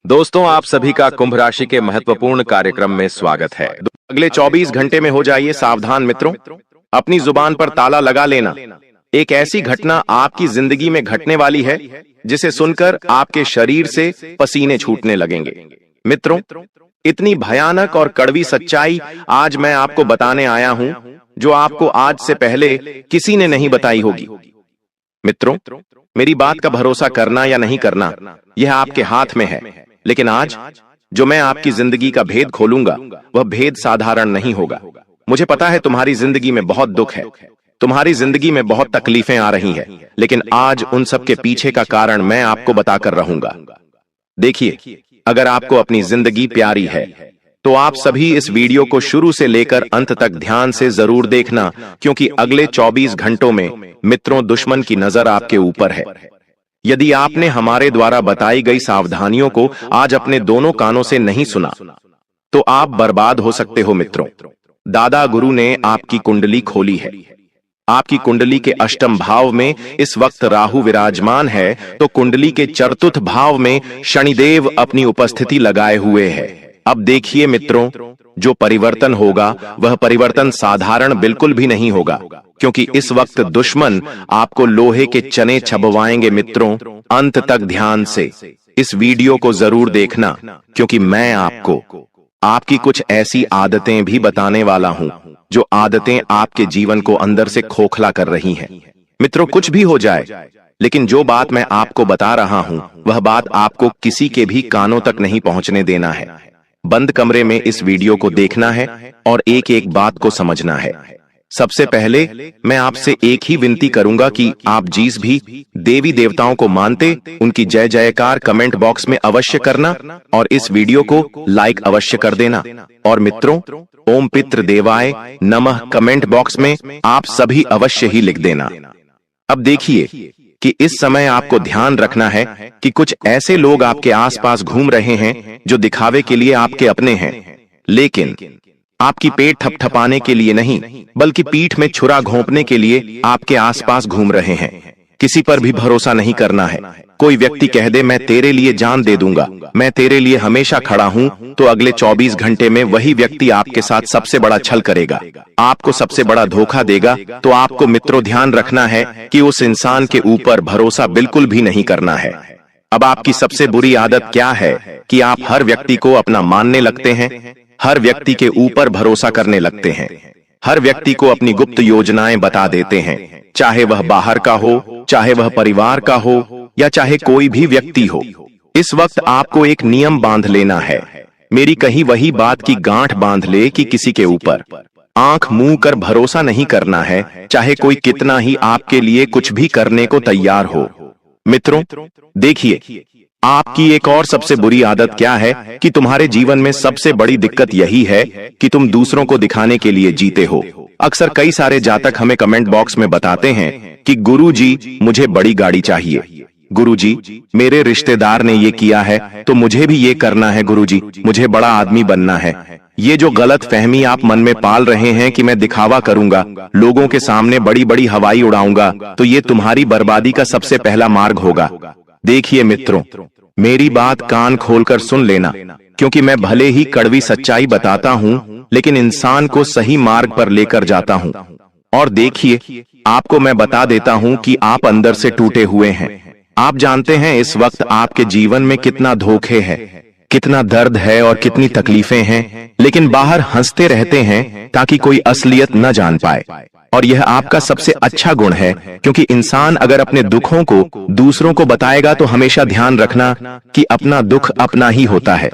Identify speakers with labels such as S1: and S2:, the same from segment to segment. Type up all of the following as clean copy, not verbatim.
S1: दोस्तों, आप सभी का कुंभ राशि के महत्वपूर्ण कार्यक्रम में स्वागत है। अगले 24 घंटे में हो जाइए सावधान मित्रों। अपनी जुबान पर ताला लगा लेना। एक ऐसी घटना आपकी जिंदगी में घटने वाली है जिसे सुनकर आपके शरीर से पसीने छूटने लगेंगे। मित्रों, इतनी भयानक और कड़वी सच्चाई आज मैं आपको बताने आया हूं जो आपको आज से पहले किसी ने नहीं बताई होगी। मित्रों, मेरी बात का भरोसा करना या नहीं करना यह आपके हाथ में है, लेकिन आज जो मैं आपकी जिंदगी का भेद खोलूंगा वह भेद साधारण नहीं होगा। मुझे पता है तुम्हारी जिंदगी में बहुत दुख है, तुम्हारी जिंदगी में बहुत तकलीफें आ रही हैं, लेकिन आज उन सब के पीछे का कारण मैं आपको बताकर रहूंगा। देखिए, अगर आपको अपनी जिंदगी प्यारी है तो आप सभी इस वीडियो को शुरू से लेकर अंत तक ध्यान से जरूर देखना, क्योंकि अगले 24 घंटों में मित्रों दुश्मन की नजर आपके ऊपर है। यदि आपने हमारे द्वारा बताई गई सावधानियों को आज अपने दोनों कानों से नहीं सुना तो आप बर्बाद हो सकते हो। मित्रों, दादा गुरु ने आपकी कुंडली खोली है। आपकी कुंडली के अष्टम भाव में इस वक्त राहु विराजमान है, तो कुंडली के चतुर्थ भाव में शनिदेव अपनी उपस्थिति लगाए हुए है। अब देखिए मित्रों, जो परिवर्तन होगा वह परिवर्तन साधारण बिल्कुल भी नहीं होगा, क्योंकि इस वक्त दुश्मन आपको लोहे के चने चबवाएंगे। मित्रों, अंत तक ध्यान से इस वीडियो को जरूर देखना, क्योंकि मैं आपको आपकी कुछ ऐसी आदतें भी बताने वाला हूं जो आदतें आपके जीवन को अंदर से खोखला कर रही हैं। मित्रों, कुछ भी हो जाए, लेकिन जो बात मैं आपको बता रहा हूं वह बात आपको किसी के भी कानों तक नहीं पहुंचने देना है। बंद कमरे में इस वीडियो को देखना है और एक एक बात को समझना है। सबसे पहले मैं आपसे एक ही विनती करूंगा कि आप जिस भी देवी देवताओं को मानते उनकी जय जयकार कमेंट बॉक्स में अवश्य करना और इस वीडियो को लाइक अवश्य कर देना। और मित्रों, ओम पितृ देवाय नमः कमेंट बॉक्स में आप सभी अवश्य ही लिख देना। अब देखिए कि इस समय आपको ध्यान रखना है कि कुछ ऐसे लोग आपके आसपास घूम रहे हैं जो दिखावे के लिए आपके अपने हैं, लेकिन आपकी पेट थपथपाने के लिए नहीं, बल्कि पीठ में छुरा घोंपने के लिए आपके आसपास घूम रहे हैं। किसी पर भी भरोसा नहीं करना है। कोई व्यक्ति कह दे मैं तेरे लिए जान दे दूंगा, मैं तेरे लिए हमेशा खड़ा हूं, तो अगले 24 घंटे में वही व्यक्ति आपके साथ सबसे बड़ा छल करेगा, आपको सबसे बड़ा धोखा देगा। तो आपको मित्रों ध्यान रखना है कि उस इंसान के ऊपर भरोसा बिल्कुल भी नहीं करना है। अब आपकी सबसे बुरी आदत क्या है कि आप हर व्यक्ति को अपना मानने लगते हैं, हर व्यक्ति के ऊपर भरोसा करने लगते हैं, हर व्यक्ति को अपनी गुप्त योजनाएं बता देते हैं, चाहे वह बाहर का हो, चाहे वह परिवार का हो, या चाहे कोई भी व्यक्ति हो। इस वक्त आपको एक नियम बांध लेना है। मेरी कही वही बात की गांठ बांध ले कि किसी के ऊपर आंख मुंह कर भरोसा नहीं करना है, चाहे कोई कितना ही आपके लिए कुछ भी करने को तैयार हो। मित्रों, देखिए, आपकी एक और सबसे बुरी आदत क्या है कि तुम्हारे जीवन में सबसे बड़ी दिक्कत यही है कि तुम दूसरों को दिखाने के लिए जीते हो। अक्सर कई सारे जातक हमें कमेंट बॉक्स में बताते हैं कि गुरुजी मुझे बड़ी गाड़ी चाहिए, गुरुजी मेरे रिश्तेदार ने ये किया है तो मुझे भी ये करना है, गुरुजी मुझे बड़ा आदमी बनना है। ये जो गलत फहमी आप मन में पाल रहे हैं कि मैं दिखावा करूंगा, लोगों के सामने बड़ी बड़ी हवाई उड़ाऊंगा, तो ये तुम्हारी बर्बादी का सबसे पहला मार्ग होगा। देखिए मित्रों, मेरी बात कान खोलकर सुन लेना, क्योंकि मैं भले ही कड़वी सच्चाई बताता हूं, लेकिन इंसान को सही मार्ग पर लेकर जाता हूं। और देखिए, आपको मैं बता देता हूं कि आप अंदर से टूटे हुए हैं। आप जानते हैं इस वक्त आपके जीवन में कितना धोखे है, कितना दर्द है और कितनी तकलीफें हैं, लेकिन बाहर हंसते रहते हैं ताकि कोई असलियत न जान पाए। और यह आपका सबसे अच्छा गुण है, क्योंकि इंसान अगर अपने दुखों को दूसरों को बताएगा तो हमेशा ध्यान रखना कि अपना दुख अपना ही होता है।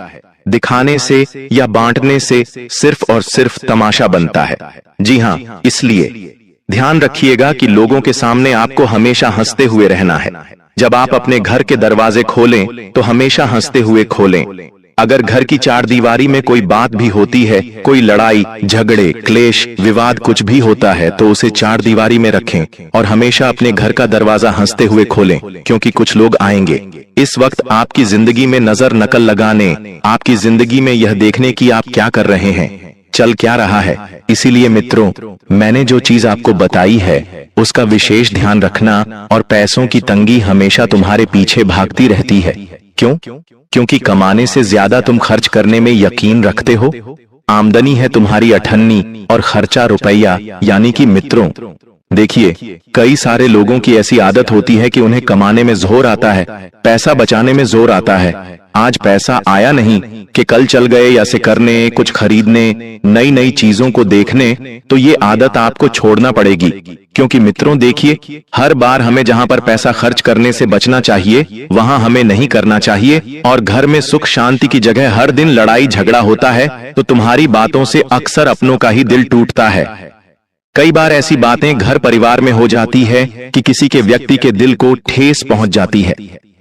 S1: दिखाने से या बांटने से सिर्फ और सिर्फ तमाशा बनता है। जी हाँ, इसलिए ध्यान रखिएगा कि लोगों के सामने आपको हमेशा हंसते हुए रहना है। जब आप अपने घर के दरवाजे खोलें तो हमेशा हंसते हुए खोलें। अगर घर की चार दीवारी में कोई बात भी होती है, कोई लड़ाई झगड़े क्लेश विवाद कुछ भी होता है, तो उसे चार दीवारी में रखें और हमेशा अपने घर का दरवाजा हंसते हुए खोलें, क्योंकि कुछ लोग आएंगे इस वक्त आपकी जिंदगी में नजर नकल लगाने, आपकी जिंदगी में यह देखने की आप क्या कर रहे हैं, चल क्या रहा है। इसीलिए मित्रों, मैंने जो चीज आपको बताई है उसका विशेष ध्यान रखना, और पैसों की तंगी हमेशा तुम्हारे पीछे भागती रहती है।
S2: क्यों? क्योंकि कमाने से ज्यादा तुम खर्च करने में यकीन रखते हो। आमदनी है तुम्हारी अठन्नी और खर्चा रुपया, यानी कि मित्रों। देखिए, कई सारे लोगों की ऐसी आदत होती है कि उन्हें कमाने में जोर आता है, पैसा बचाने में जोर आता है। आज पैसा आया नहीं कि कल चल गए या से करने, कुछ खरीदने, नई नई चीजों को देखने, तो ये आदत आपको छोड़ना पड़ेगी। क्योंकि मित्रों देखिए, हर बार हमें जहां पर पैसा खर्च करने से बचना चाहिए, वहां हमें नहीं करना चाहिए। और घर में सुख शांति की जगह हर दिन लड़ाई झगड़ा होता है, तो तुम्हारी बातों से अक्सर अपनों का ही दिल टूटता है। कई बार ऐसी बातें घर परिवार में हो जाती है कि किसी के व्यक्ति के दिल को ठेस पहुंच जाती है।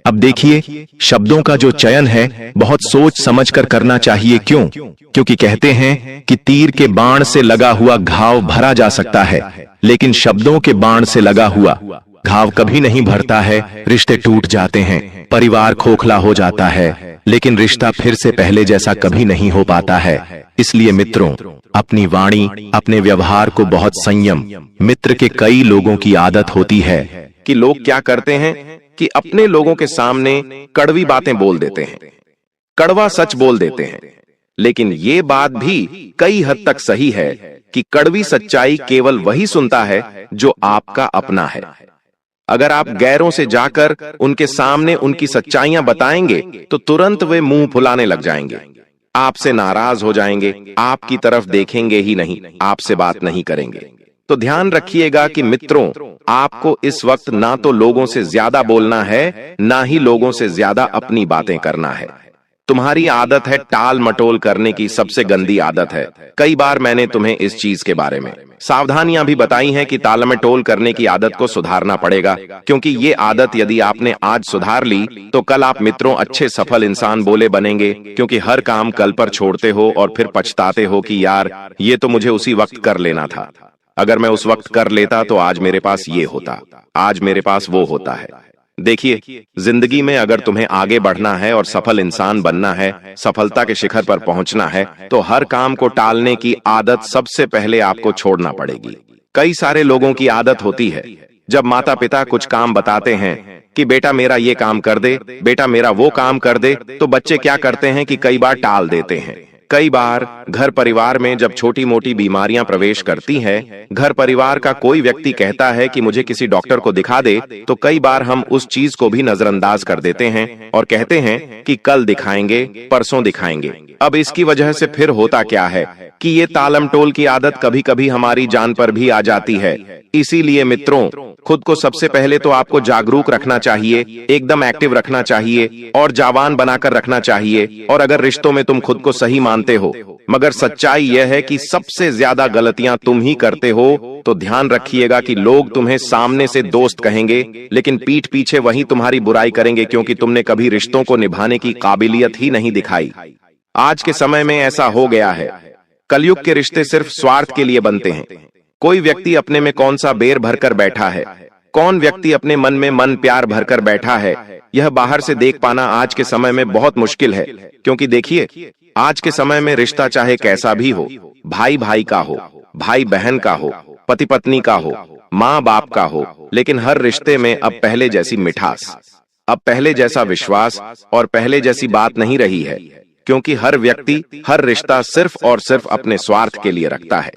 S2: अब देखिए, शब्दों का जो चयन है बहुत सोच समझ कर करना चाहिए। क्यों? क्योंकि कहते हैं कि तीर के बाण से लगा हुआ घाव भरा जा सकता है, लेकिन शब्दों के बाण से लगा हुआ घाव कभी नहीं भरता है। रिश्ते टूट जाते हैं, परिवार खोखला हो जाता है, लेकिन रिश्ता फिर से पहले जैसा कभी नहीं हो पाता है। इसलिए मित्रों, अपनी वाणी, अपने व्यवहार को बहुत संयम। मित्र के कई लोगों की आदत होती है
S1: कि लोग क्या करते हैं कि अपने लोगों के सामने कड़वी बातें बोल देते हैं, कड़वा सच बोल देते हैं। लेकिन ये बात भी कई हद तक सही है कि कड़वी सच्चाई केवल वही सुनता है जो आपका अपना है। अगर आप गैरों से जाकर उनके सामने उनकी सच्चाइयां बताएंगे तो तुरंत वे मुंह फुलाने लग जाएंगे, आपसे नाराज हो जाएंगे, आपकी तरफ देखेंगे ही नहीं, आपसे बात नहीं करेंगे। तो ध्यान रखिएगा कि मित्रों, आपको इस वक्त ना तो लोगों से ज्यादा बोलना है, ना ही लोगों से ज्यादा अपनी बातें करना है। तुम्हारी आदत है टाल मटोल करने की, सबसे गंदी आदत है। कई बार मैंने तुम्हें इस चीज के बारे में सावधानियां भी बताई हैं कि टाल मटोल करने की आदत को सुधारना पड़ेगा, क्योंकि ये आदत यदि आपने आज सुधार ली तो कल आप मित्रों अच्छे सफल इंसान बोले बनेंगे। क्योंकि हर काम कल पर छोड़ते हो और फिर पछताते हो कि यार ये तो मुझे उसी वक्त कर लेना था, अगर मैं उस वक्त कर लेता तो आज मेरे पास ये होता, आज मेरे पास वो होता है। देखिए, जिंदगी में अगर तुम्हें आगे बढ़ना है और सफल इंसान बनना है, सफलता के शिखर पर पहुंचना है, तो हर काम को टालने की आदत सबसे पहले आपको छोड़ना पड़ेगी। कई सारे लोगों की आदत होती है, जब माता पिता कुछ काम बताते हैं कि बेटा मेरा ये काम कर दे, बेटा मेरा वो काम कर दे, तो बच्चे क्या करते हैं कि कई बार टाल देते हैं। कई बार घर परिवार में जब छोटी मोटी बीमारियां प्रवेश करती हैं, घर परिवार का कोई व्यक्ति कहता है कि मुझे किसी डॉक्टर को दिखा दे, तो कई बार हम उस चीज को भी नजरअंदाज कर देते हैं और कहते हैं कि कल दिखाएंगे, परसों दिखाएंगे। अब इसकी वजह से फिर होता क्या है कि ये तालमटोल की आदत कभी कभी हमारी जान पर भी आ जाती है। इसीलिए मित्रों, खुद को सबसे पहले तो आपको जागरूक रखना चाहिए, एकदम एक्टिव रखना चाहिए और जवान बनाकर रखना चाहिए। और अगर रिश्तों में तुम खुद को सही मानते हो, मगर सच्चाई यह है कि सबसे ज्यादा गलतियां तुम ही करते हो, तो ध्यान रखिएगा कि लोग तुम्हें सामने से दोस्त कहेंगे, लेकिन पीठ पीछे वही तुम्हारी बुराई करेंगे, क्योंकि तुमने कभी रिश्तों को निभाने की काबिलियत ही नहीं दिखाई। आज के समय में ऐसा हो गया है, कलयुग के रिश्ते सिर्फ स्वार्थ के लिए बनते हैं। कोई व्यक्ति अपने में कौन सा बेर भरकर बैठा है, कौन व्यक्ति अपने मन में मन प्यार भरकर बैठा है, यह बाहर से देख पाना आज के समय में बहुत मुश्किल है। क्योंकि देखिए, आज के समय में रिश्ता चाहे कैसा भी हो, भाई भाई का हो, भाई बहन का हो, पति पत्नी का हो, माँ बाप का हो, लेकिन हर रिश्ते में अब पहले जैसी मिठास, अब पहले जैसा विश्वास और पहले जैसी बात नहीं रही है। क्योंकि हर व्यक्ति हर रिश्ता सिर्फ और सिर्फ अपने स्वार्थ के लिए रखता है।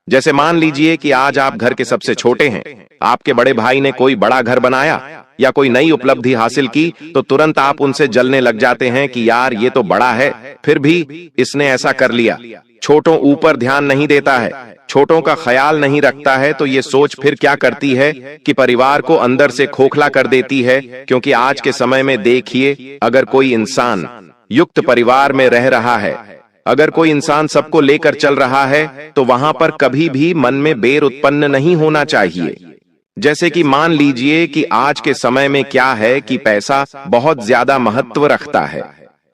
S1: जैसे मान लीजिए कि आज आप घर के सबसे छोटे हैं, आपके बड़े भाई ने कोई बड़ा घर बनाया या कोई नई उपलब्धि हासिल की, तो तुरंत आप उनसे जलने लग जाते हैं कि यार ये तो बड़ा है, फिर भी इसने ऐसा कर लिया। छोटों ऊपर ध्यान नहीं देता है, छोटों का ख्याल नहीं रखता है, तो ये सोच फिर क्या करती है कि परिवार को अंदर से खोखला कर देती है। क्योंकि आज के समय में देखिए, अगर कोई इंसान युक्त परिवार में रह रहा है, अगर कोई इंसान सबको लेकर चल रहा है, तो वहां पर कभी भी मन में बैर उत्पन्न नहीं होना चाहिए। जैसे कि मान लीजिए कि आज के समय में क्या है कि पैसा बहुत ज्यादा महत्व रखता है।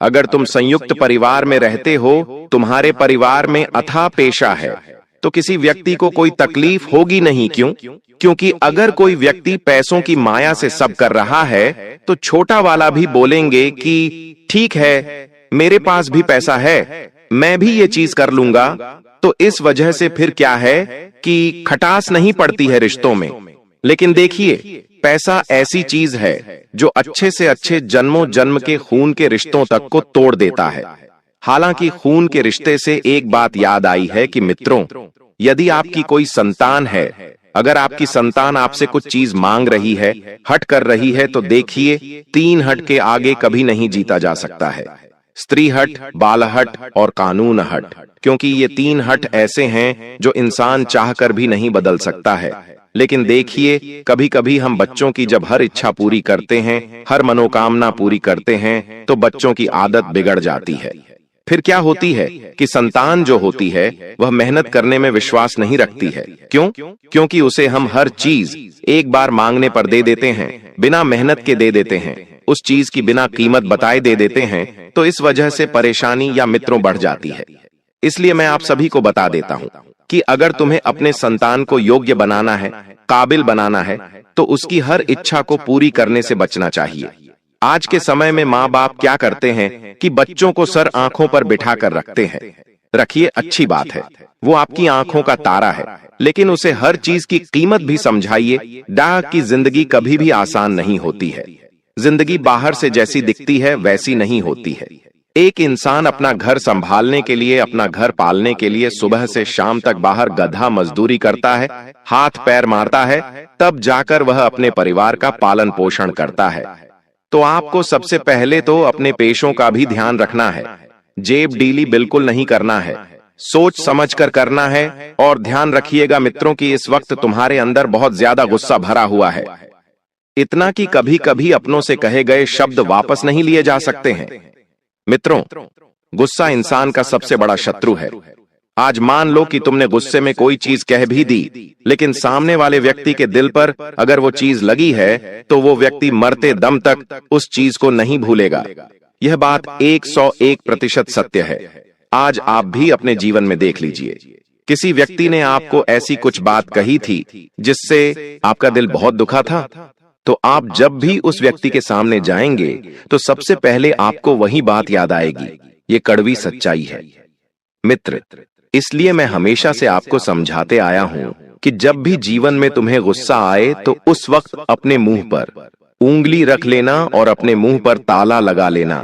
S1: अगर तुम संयुक्त परिवार में रहते हो, तुम्हारे परिवार में अथाह पेशा है, तो किसी व्यक्ति को कोई तकलीफ होगी नहीं। क्यों? क्योंकि अगर कोई व्यक्ति पैसों की माया से सब कर रहा है, तो छोटा वाला भी बोलेंगे कि ठीक है, मेरे पास भी पैसा है, मैं भी ये चीज कर लूंगा। तो इस वजह से फिर क्या है कि खटास नहीं पड़ती है रिश्तों में। लेकिन देखिए, पैसा ऐसी चीज है जो अच्छे से अच्छे जन्मों जन्म के खून के रिश्तों तक को तोड़ देता है। हालांकि खून के रिश्ते से एक बात याद आई है कि मित्रों, यदि आपकी कोई संतान है, अगर आपकी संतान आपसे कुछ चीज मांग रही है, हट कर रही है, तो देखिए 3 हट के आगे कभी नहीं जीता जा सकता है। स्त्री हट, बाल हट और कानून हट, क्योंकि ये 3 हट ऐसे हैं जो इंसान चाहकर भी नहीं बदल सकता है। लेकिन देखिए, कभी कभी हम बच्चों की जब हर इच्छा पूरी करते हैं, हर मनोकामना पूरी करते हैं, तो बच्चों की आदत बिगड़ जाती है। फिर क्या होती है कि संतान जो होती है वह मेहनत करने में विश्वास नहीं रखती है। क्यों? क्योंकि उसे हम हर चीज एक बार मांगने पर दे देते हैं, बिना मेहनत के दे देते हैं, उस चीज की बिना कीमत बताए दे देते हैं, तो इस वजह से परेशानी या मित्रों बढ़ जाती है। इसलिए मैं आप सभी को बता देता हूं कि अगर तुम्हें अपने संतान को योग्य बनाना है, काबिल बनाना है, तो उसकी हर इच्छा को पूरी करने से बचना चाहिए। आज के समय में माँ बाप क्या करते हैं कि बच्चों को सर आंखों पर बिठा कर रखते हैं। रखिए, अच्छी बात है, वो आपकी आंखों का तारा है, लेकिन उसे हर चीज की कीमत भी समझाइए। डाक की जिंदगी कभी भी आसान नहीं होती है। जिंदगी बाहर से जैसी दिखती है वैसी नहीं होती है। एक इंसान अपना घर संभालने के लिए, अपना घर पालने के लिए सुबह से शाम तक बाहर गधा मजदूरी करता है, हाथ पैर मारता है, तब जाकर वह अपने परिवार का पालन पोषण करता है। तो आपको सबसे पहले तो अपने पेशों का भी ध्यान रखना है। जेब डीली बिल्कुल नहीं करना है, सोच समझ कर करना है। और ध्यान रखिएगा मित्रों कि इस वक्त तुम्हारे अंदर बहुत ज्यादा गुस्सा भरा हुआ है, इतना कि कभी कभी अपनों से कहे गए शब्द वापस नहीं लिए जा सकते हैं। मित्रों, गुस्सा इंसान का सबसे बड़ा शत्रु है। आज मान लो कि तुमने गुस्से में कोई चीज कह भी दी, लेकिन सामने वाले व्यक्ति के दिल पर अगर वो चीज लगी है, तो वो व्यक्ति मरते दम तक उस चीज को नहीं भूलेगा। यह बात 101% सत्य है। आज आप भी अपने जीवन में देख लीजिए, किसी व्यक्ति ने आपको ऐसी कुछ बात कही थी जिससे आपका दिल बहुत दुखा था, तो आप जब भी उस व्यक्ति के सामने जाएंगे तो सबसे पहले आपको वही बात याद आएगी। ये कड़वी सच्चाई है मित्र। इसलिए मैं हमेशा से आपको समझाते आया हूं कि जब भी जीवन में तुम्हें गुस्सा आए तो उस वक्त अपने मुंह पर उंगली रख लेना और अपने मुंह पर ताला लगा लेना।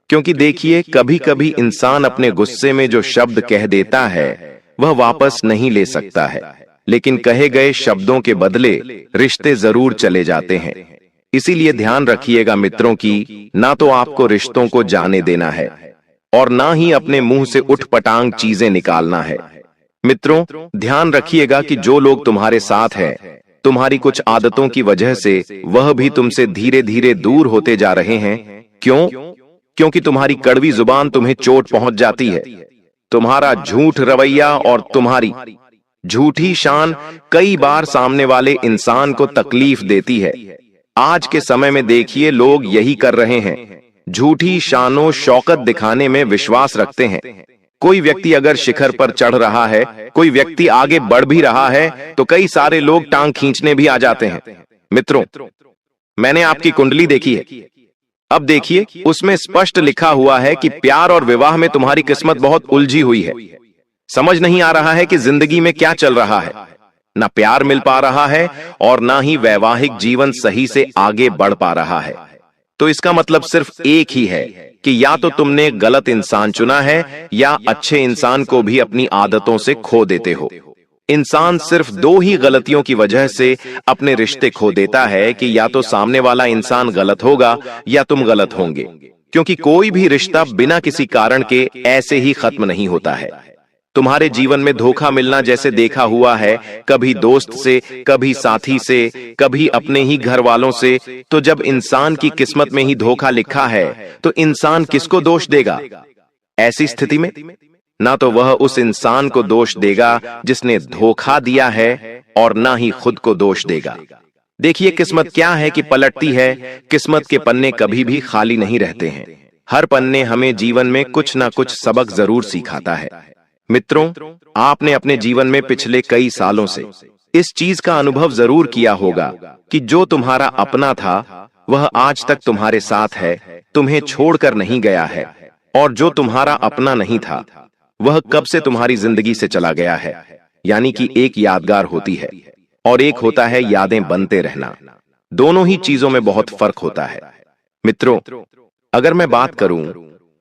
S1: क्योंकि देखिए, कभी कभी इंसान अपने गुस्से में जो शब्द कह देता है वह वापस नहीं ले सकता है, लेकिन कहे गए शब्दों के बदले रिश्ते जरूर चले जाते हैं। इसीलिए ध्यान रखिएगा मित्रों की ना तो आपको रिश्तों को जाने देना है और ना ही अपने मुंह से उठपटांग चीजें निकालना है। मित्रों, ध्यान रखिएगा कि जो लोग तुम्हारे साथ हैं, तुम्हारी कुछ आदतों की वजह से वह भी तुमसे धीरे धीरे दूर होते जा रहे हैं। क्यों? क्योंकि तुम्हारी कड़वी जुबान तुम्हें चोट पहुंच जाती है। तुम्हारा झूठ रवैया और तुम्हारी झूठी शान कई बार सामने वाले इंसान को तकलीफ देती है। आज के समय में देखिए, लोग यही कर रहे हैं, झूठी शानो शौकत दिखाने में विश्वास रखते हैं। कोई व्यक्ति अगर शिखर पर चढ़ रहा है, कोई व्यक्ति आगे बढ़ भी रहा है, तो कई सारे लोग टांग खींचने भी आ जाते हैं। मित्रों, मैंने आपकी कुंडली देखी है। अब देखिए, उसमें स्पष्ट लिखा हुआ है कि प्यार और विवाह में तुम्हारी किस्मत बहुत उलझी हुई है। समझ नहीं आ रहा है कि जिंदगी में क्या चल रहा है। ना प्यार मिल पा रहा है और ना ही वैवाहिक जीवन सही से आगे बढ़ पा रहा है। तो इसका मतलब सिर्फ एक ही है कि या तो तुमने गलत इंसान चुना है या अच्छे इंसान को भी अपनी आदतों से खो देते हो। इंसान सिर्फ 2 ही गलतियों की वजह से अपने रिश्ते खो देता है कि या तो सामने वाला इंसान गलत होगा या तुम गलत होंगे। क्योंकि कोई भी रिश्ता बिना किसी कारण के ऐसे ही खत्म नहीं होता है। तुम्हारे जीवन में धोखा मिलना जैसे देखा हुआ है, कभी दोस्त से, कभी साथी से, कभी अपने ही घर वालों से। तो जब इंसान की किस्मत में ही धोखा लिखा है तो इंसान किसको दोष देगा? ऐसी स्थिति में ना तो वह उस इंसान को दोष देगा जिसने धोखा दिया है और ना ही खुद को दोष देगा। देखिए, किस्मत क्या है कि पलटती है। किस्मत के पन्ने कभी भी खाली नहीं रहते हैं। हर पन्ने हमें जीवन में कुछ ना कुछ सबक जरूर सिखाता है। मित्रों, आपने अपने जीवन में पिछले कई सालों से इस चीज का अनुभव जरूर किया होगा कि जो तुम्हारा अपना था वह आज तक तुम्हारे साथ है, तुम्हें छोड़कर नहीं गया है, और जो तुम्हारा अपना नहीं था वह कब से तुम्हारी जिंदगी से चला गया है। यानी कि एक यादगार होती है और एक होता है यादें बनते रहना। दोनों ही चीजों में बहुत फर्क होता है। मित्रों, अगर मैं बात करूं,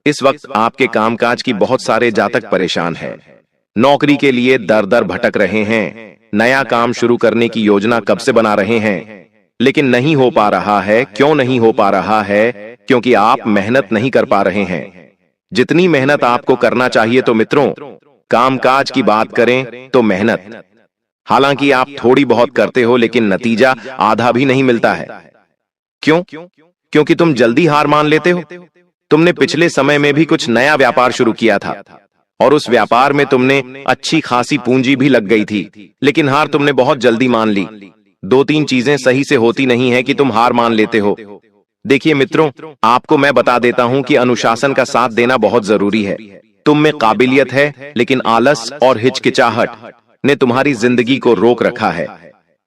S1: इस वक्त आपके कामकाज की बहुत सारे जातक परेशान हैं, नौकरी के लिए दर दर भटक रहे हैं, नया काम शुरू करने की योजना कब से बना रहे हैं, लेकिन नहीं हो पा रहा है। क्यों नहीं हो पा रहा है? क्योंकि आप मेहनत नहीं कर पा रहे हैं जितनी मेहनत आपको करना चाहिए। तो मित्रों, कामकाज की बात करें तो मेहनत, हालांकि आप थोड़ी बहुत करते हो, लेकिन नतीजा आधा भी नहीं मिलता है। क्यों? क्योंकि तुम जल्दी हार मान लेते हो। तुमने पिछले समय में भी कुछ नया व्यापार शुरू किया था और उस व्यापार में तुमने अच्छी खासी पूंजी भी लग गई थी, लेकिन हार तुमने बहुत जल्दी मान ली। दो तीन चीजें सही से होती नहीं है कि तुम हार मान लेते हो। देखिए मित्रों, आपको मैं बता देता हूं कि अनुशासन का साथ देना बहुत जरूरी है। तुम में काबिलियत है, लेकिन आलस और हिचकिचाहट ने तुम्हारी जिंदगी को रोक रखा है।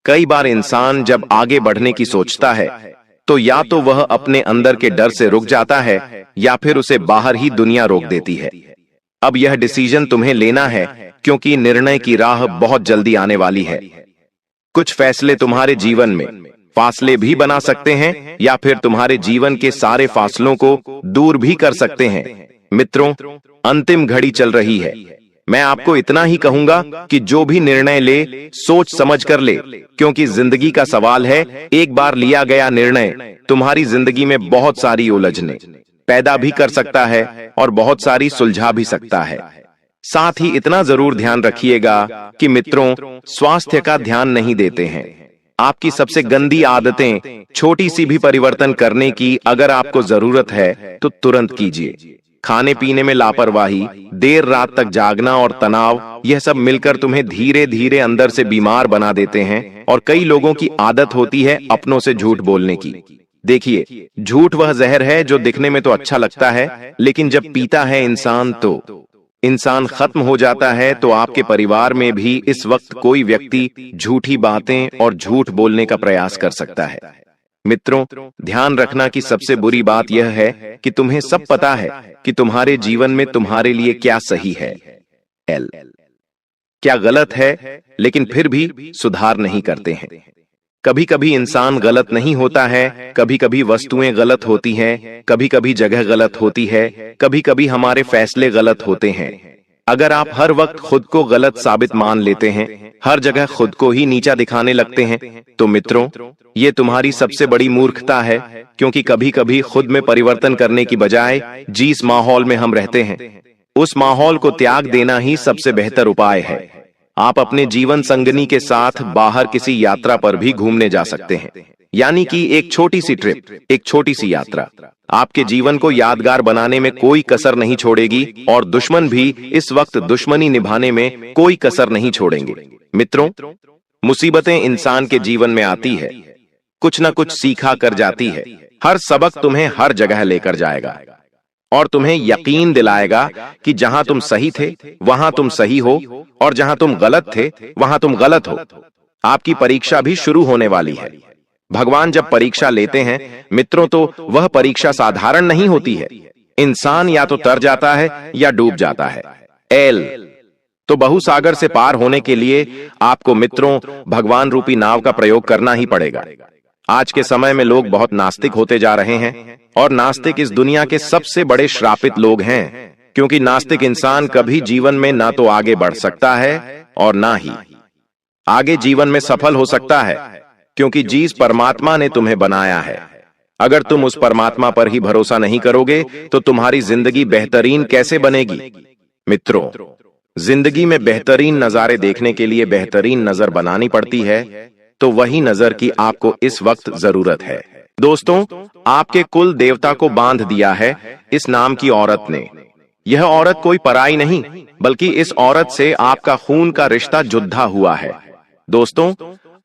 S1: कई बार इंसान जब आगे बढ़ने की सोचता है, तो या तो वह अपने अंदर के डर से रुक जाता है, या फिर उसे बाहर ही दुनिया रोक देती है। अब यह डिसीजन तुम्हें लेना है, क्योंकि निर्णय की राह बहुत जल्दी आने वाली है। कुछ फैसले तुम्हारे जीवन में फासले भी बना सकते हैं, या फिर तुम्हारे जीवन के सारे फासलों को दूर भी कर सकते हैं। मित्रों, अंतिम घड़ी चल रही है। मैं आपको इतना ही कहूंगा कि जो भी निर्णय ले, सोच समझ कर ले, क्योंकि जिंदगी का सवाल है। एक बार लिया गया निर्णय तुम्हारी जिंदगी में बहुत सारी उलझने पैदा भी कर सकता है और बहुत सारी सुलझा भी सकता है। साथ ही इतना जरूर ध्यान रखिएगा कि मित्रों, स्वास्थ्य का ध्यान नहीं देते हैं। आपकी सबसे गंदी आदतें छोटी सी भी परिवर्तन करने की अगर आपको जरूरत है, तो तुरंत कीजिए। खाने पीने में लापरवाही, देर रात तक जागना और तनाव, यह सब मिलकर तुम्हें धीरे धीरे अंदर से बीमार बना देते हैं। और कई लोगों की आदत होती है अपनों से झूठ बोलने की। देखिए, झूठ वह जहर है जो दिखने में तो अच्छा लगता है, लेकिन जब पीता है इंसान तो इंसान खत्म हो जाता है। तो आपके परिवार में भी इस वक्त कोई व्यक्ति झूठी बातें और झूठ बोलने का प्रयास कर सकता है। मित्रों, ध्यान रखना कि सबसे बुरी बात यह है कि तुम्हें सब पता है कि तुम्हारे जीवन में तुम्हारे लिए क्या सही है, क्या गलत है, लेकिन फिर भी सुधार नहीं करते हैं। कभी कभी इंसान गलत नहीं होता है, कभी कभी वस्तुएं गलत होती हैं, कभी कभी जगह गलत होती है, कभी कभी हमारे फैसले गलत होते हैं। अगर आप हर वक्त खुद को गलत साबित मान लेते हैं, हर जगह खुद को ही नीचा दिखाने लगते हैं, तो मित्रों, ये तुम्हारी सबसे बड़ी मूर्खता है। क्योंकि कभी कभी खुद में परिवर्तन करने की बजाय जिस माहौल में हम रहते हैं, उस माहौल को त्याग देना ही सबसे बेहतर उपाय है। आप अपने जीवन संगनी के साथ बाहर किसी यात्रा पर भी घूमने जा सकते हैं, यानी कि एक छोटी सी ट्रिप, एक छोटी सी यात्रा आपके जीवन को यादगार बनाने में कोई कसर नहीं छोड़ेगी, और दुश्मन भी इस वक्त दुश्मनी निभाने में कोई कसर नहीं छोड़ेंगे। मित्रों, मुसीबतें इंसान के जीवन में आती है, कुछ ना कुछ सीखा कर जाती है। हर सबक तुम्हें हर जगह लेकर जाएगा और तुम्हें यकीन दिलाएगा कि जहां तुम सही थे वहां तुम सही हो, और जहां तुम गलत थे वहां तुम गलत हो। आपकी परीक्षा भी शुरू होने वाली है। भगवान जब परीक्षा लेते हैं मित्रों, तो वह परीक्षा साधारण नहीं होती है। इंसान या तो तर जाता है या डूब जाता है। तो बहुसागर से पार होने के लिए आपको मित्रों भगवान रूपी नाव का प्रयोग करना ही पड़ेगा। आज के समय में लोग बहुत नास्तिक होते जा रहे हैं, और नास्तिक इस दुनिया के सबसे बड़े श्रापित लोग हैं, क्योंकि नास्तिक इंसान कभी जीवन में ना तो आगे बढ़ सकता है और ना ही आगे जीवन में सफल हो सकता है, क्योंकि जिस परमात्मा ने तुम्हें बनाया है, अगर तुम उस परमात्मा पर ही भरोसा नहीं करोगे तो तुम्हारी जिंदगी बेहतरीन कैसे बनेगी। मित्रों, जिंदगी में बेहतरीन नजारे देखने के लिए बेहतरीन नजर बनानी पड़ती है, तो वही नजर की आपको इस वक्त जरूरत है। दोस्तों, आपके कुल देवता को बांध दिया है इस नाम की औरत ने। यह औरत कोई पराई नहीं, बल्कि इस औरत से आपका खून का रिश्ता जुड़ा हुआ है। दोस्तों,